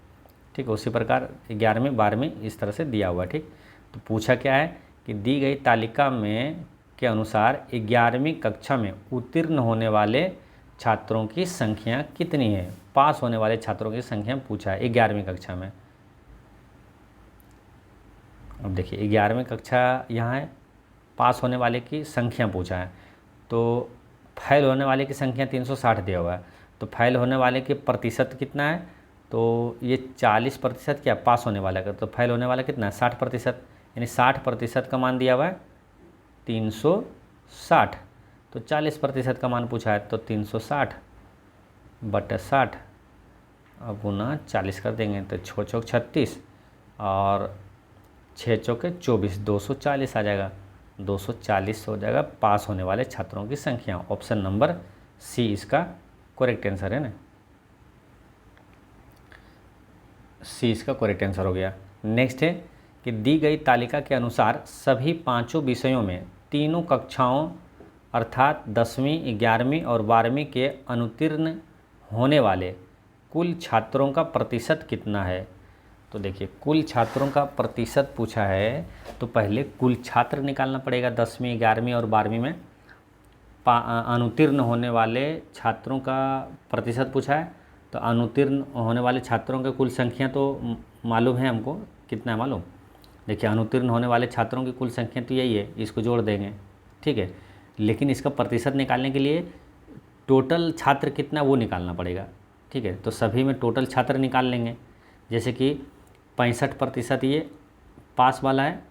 ठीक है, उसी प्रकार 11वीं 12वीं इस तरह से दिया हुआ है। ठीक, तो पूछा क्या है कि दी गई तालिका में के अनुसार 11वीं कक्षा में उत्तीर्ण होने वाले छात्रों की संख्या कितनी है, पास होने वाले छात्रों की संख्या पूछा है 11वीं कक्षा में। अब देखिए 11वीं कक्षा यहाँ है, पास होने वाले की संख्या पूछा है, तो फेल होने वाले की संख्या 360 दिया हुआ है, तो फेल होने वाले के प्रतिशत कितना है, तो ये 40% क्या पास होने वाला का, तो फेल होने वाला कितना है 60%, यानी 60% का मान दिया हुआ है 360, तो 40% का मान पूछा है, तो 360 बटा 60 अब गुना 40 कर देंगे, तो 6 चौक 36 और 6 चौके 24, 240 आ जाएगा, 240 हो जाएगा पास होने वाले छात्रों की संख्या। ऑप्शन नंबर सी इसका करेक्ट आंसर है ना, सी इसका करेक्ट आंसर हो गया। नेक्स्ट है कि दी गई तालिका के अनुसार सभी 5 विषयों में तीनों कक्षाओं अर्थात 10वीं 11वीं और 12वीं के अनुत्तीर्ण होने वाले कुल छात्रों का प्रतिशत कितना है। तो देखिए कुल छात्रों का प्रतिशत पूछा है, तो पहले कुल छात्र निकालना पड़ेगा। 10वीं 11वीं और 12वीं में अनुत्तीर्ण होने वाले छात्रों का प्रतिशत पूछा है, तो अनुत्तीर्ण होने वाले छात्रों की कुल संख्या तो मालूम है हमको, कितना है मालूम, देखिए अनुत्तीर्ण होने वाले छात्रों की कुल संख्या तो यही है, इसको जोड़ देंगे। ठीक है, लेकिन इसका प्रतिशत निकालने के लिए टोटल छात्र कितना वो निकालना पड़ेगा। ठीक है, तो सभी में टोटल छात्र निकाल लेंगे, जैसे कि 65% ये पास वाला है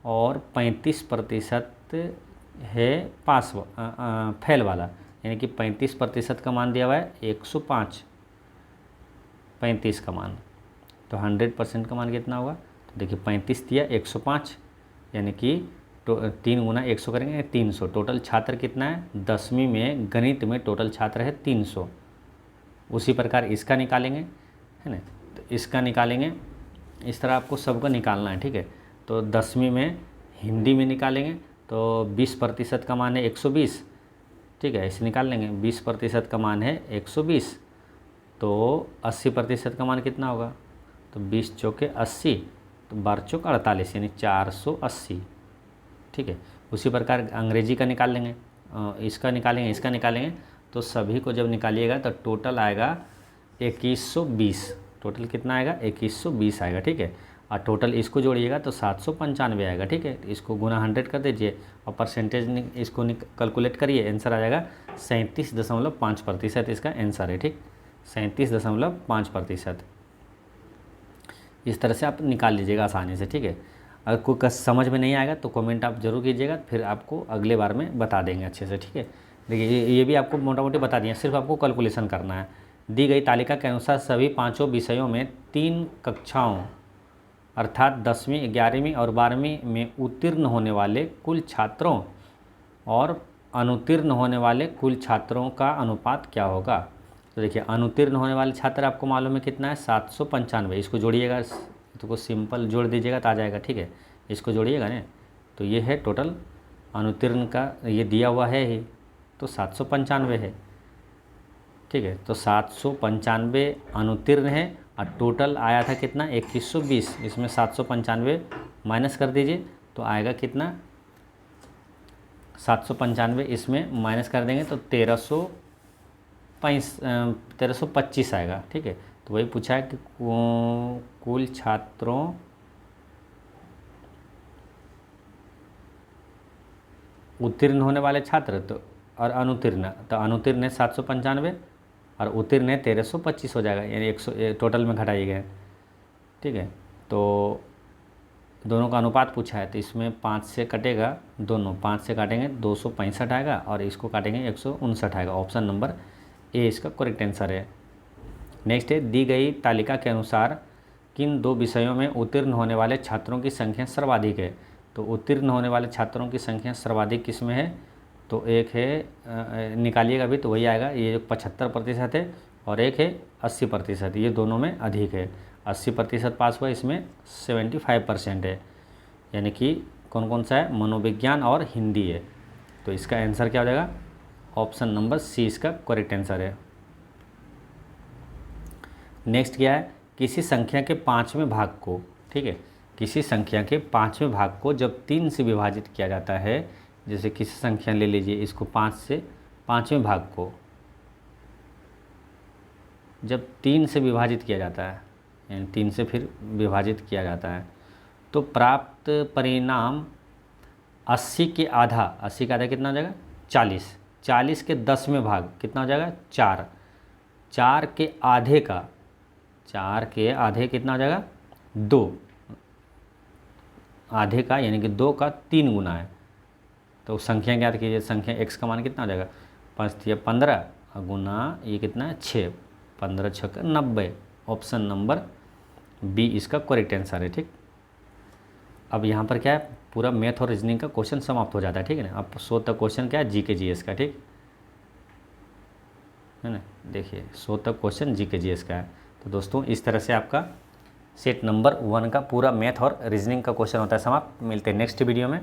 और 35% है पास फेल वाला, यानी कि 35% का मान दिया हुआ है 105, 35 का मान, तो 100% का मान कितना होगा, तो देखिए 35 दिया 105, यानी कि 3 गुना 100 करेंगे 300। टोटल छात्र कितना है 10वीं में गणित में टोटल छात्र है 300। उसी प्रकार इसका निकालेंगे है ना, तो इसका निकालेंगे इस तरह आपको सबको निकालना है, ठीक है। तो 10वीं में हिंदी में निकालेंगे तो 20% का मान है 120, ठीक है, ऐसे निकाल लेंगे। 20% का मान है 120, तो 80% का मान कितना होगा, तो 20 चौके 80, तो 12 चौक 48 यानी 480, ठीक है। उसी प्रकार अंग्रेजी का निकाल लेंगे, इसका निकालेंगे, इसका निकालेंगे, तो सभी को जब निकालिएगा तो टोटल आएगा 2120। टोटल कितना आएगा, 2120 आएगा, ठीक है। और टोटल इसको जोड़िएगा तो 795 आएगा, ठीक है। इसको गुना 100 कर दीजिए और परसेंटेज इसको कैलकुलेट करिए, आंसर आ जाएगा 37.5%। इसका आंसर है, ठीक, 37.5%। इस तरह से आप निकाल लीजिएगा आसानी से, ठीक है। अगर कोई समझ में नहीं आएगा तो कमेंट आप जरूर कीजिएगा, फिर आपको अगले बार में बता देंगे अच्छे से, ठीक है। देखिए ये भी आपको मोटा मोटी बता दिया, सिर्फ आपको कैलकुलेशन करना है। दी गई तालिका के अनुसार सभी 5 विषयों में 3 कक्षाओं अर्थात 10वीं, 11वीं और 12वीं में उत्तीर्ण होने वाले कुल छात्रों और अनुत्तीर्ण होने वाले कुल छात्रों का अनुपात क्या होगा। तो देखिए अनुत्तीर्ण होने वाले छात्र आपको मालूम है कितना है, 795। इसको जोड़िएगा, तो को सिंपल जोड़ दीजिएगा तो आ जाएगा, ठीक है। इसको जोड़िएगा ना, तो ये है टोटल अनुत्तीर्ण का, ये दिया हुआ है ही, तो 795 है, ठीक है। तो 795 अनुत्तीर्ण है और टोटल आया था कितना, 2120। इसमें 795 माइनस कर दीजिए तो आएगा कितना, 795 इसमें माइनस कर देंगे तो 1325 आएगा, ठीक है। तो वही पूछा है कि कुल छात्रों उत्तीर्ण होने वाले छात्र तो और अनुत्तीर्ण, तो अनुत्तीर्ण है 795 और उत्तीर्ण है 1325 हो जाएगा, यानी 100 टोटल में घटाइएगा, ठीक है। तो दोनों का अनुपात पूछा है, तो इसमें 5 से कटेगा, दोनों 5 से काटेंगे 265 आएगा और इसको काटेंगे 159 आएगा। ऑप्शन नंबर ए इसका करेक्ट आंसर है। नेक्स्ट है, दी गई तालिका के अनुसार किन 2 विषयों में उत्तीर्ण होने वाले छात्रों की संख्या सर्वाधिक है। तो उत्तीर्ण होने वाले छात्रों की संख्या सर्वाधिक किस में है, तो एक है निकालिएगा भी तो वही आएगा, ये 75% है, और एक है 80%, ये दोनों में अधिक है। 80% पास हुआ, इसमें 75% है, यानी कि कौन कौन सा है, मनोविज्ञान और हिंदी है। तो इसका आंसर क्या हो जाएगा, ऑप्शन नंबर सी इसका करेक्ट आंसर है। नेक्स्ट क्या है, किसी संख्या के 5वें भाग को, ठीक है, किसी संख्या के 5वें भाग को जब 3 से विभाजित किया जाता है, जैसे किसी संख्या ले लीजिए, इसको 5 से 5वें भाग को जब 3 से विभाजित किया जाता है, यानी 3 से फिर विभाजित किया जाता है, तो प्राप्त परिणाम 80 के आधा, 80 का आधा कितना हो जाएगा, 40। 40 के 10वें भाग कितना हो जाएगा, 4। 4 के आधे का, 4 के आधे कितना हो जाएगा, 2। आधे का यानी कि 2 का 3 गुना है, तो संख्या ज्ञात कीजिए। संख्या x का मान कितना हो जाएगा, 5 या 15 गुना ये कितना है, 6, 15 6 90। ऑप्शन नंबर बी इसका करेक्ट आंसर है, ठीक। अब यहाँ पर क्या है, पूरा मैथ और रीजनिंग का क्वेश्चन समाप्त हो जाता है, ठीक है ना। अब 100 तक क्वेश्चन क्या है, जीके जीएस का, ठीक है ना। देखिए 100 तक क्वेश्चन जीके जीएस का है। तो दोस्तों इस तरह से आपका सेट नंबर 1 का पूरा मैथ और रीजनिंग का क्वेश्चन होता है समाप्त। मिलते हैं नेक्स्ट वीडियो में।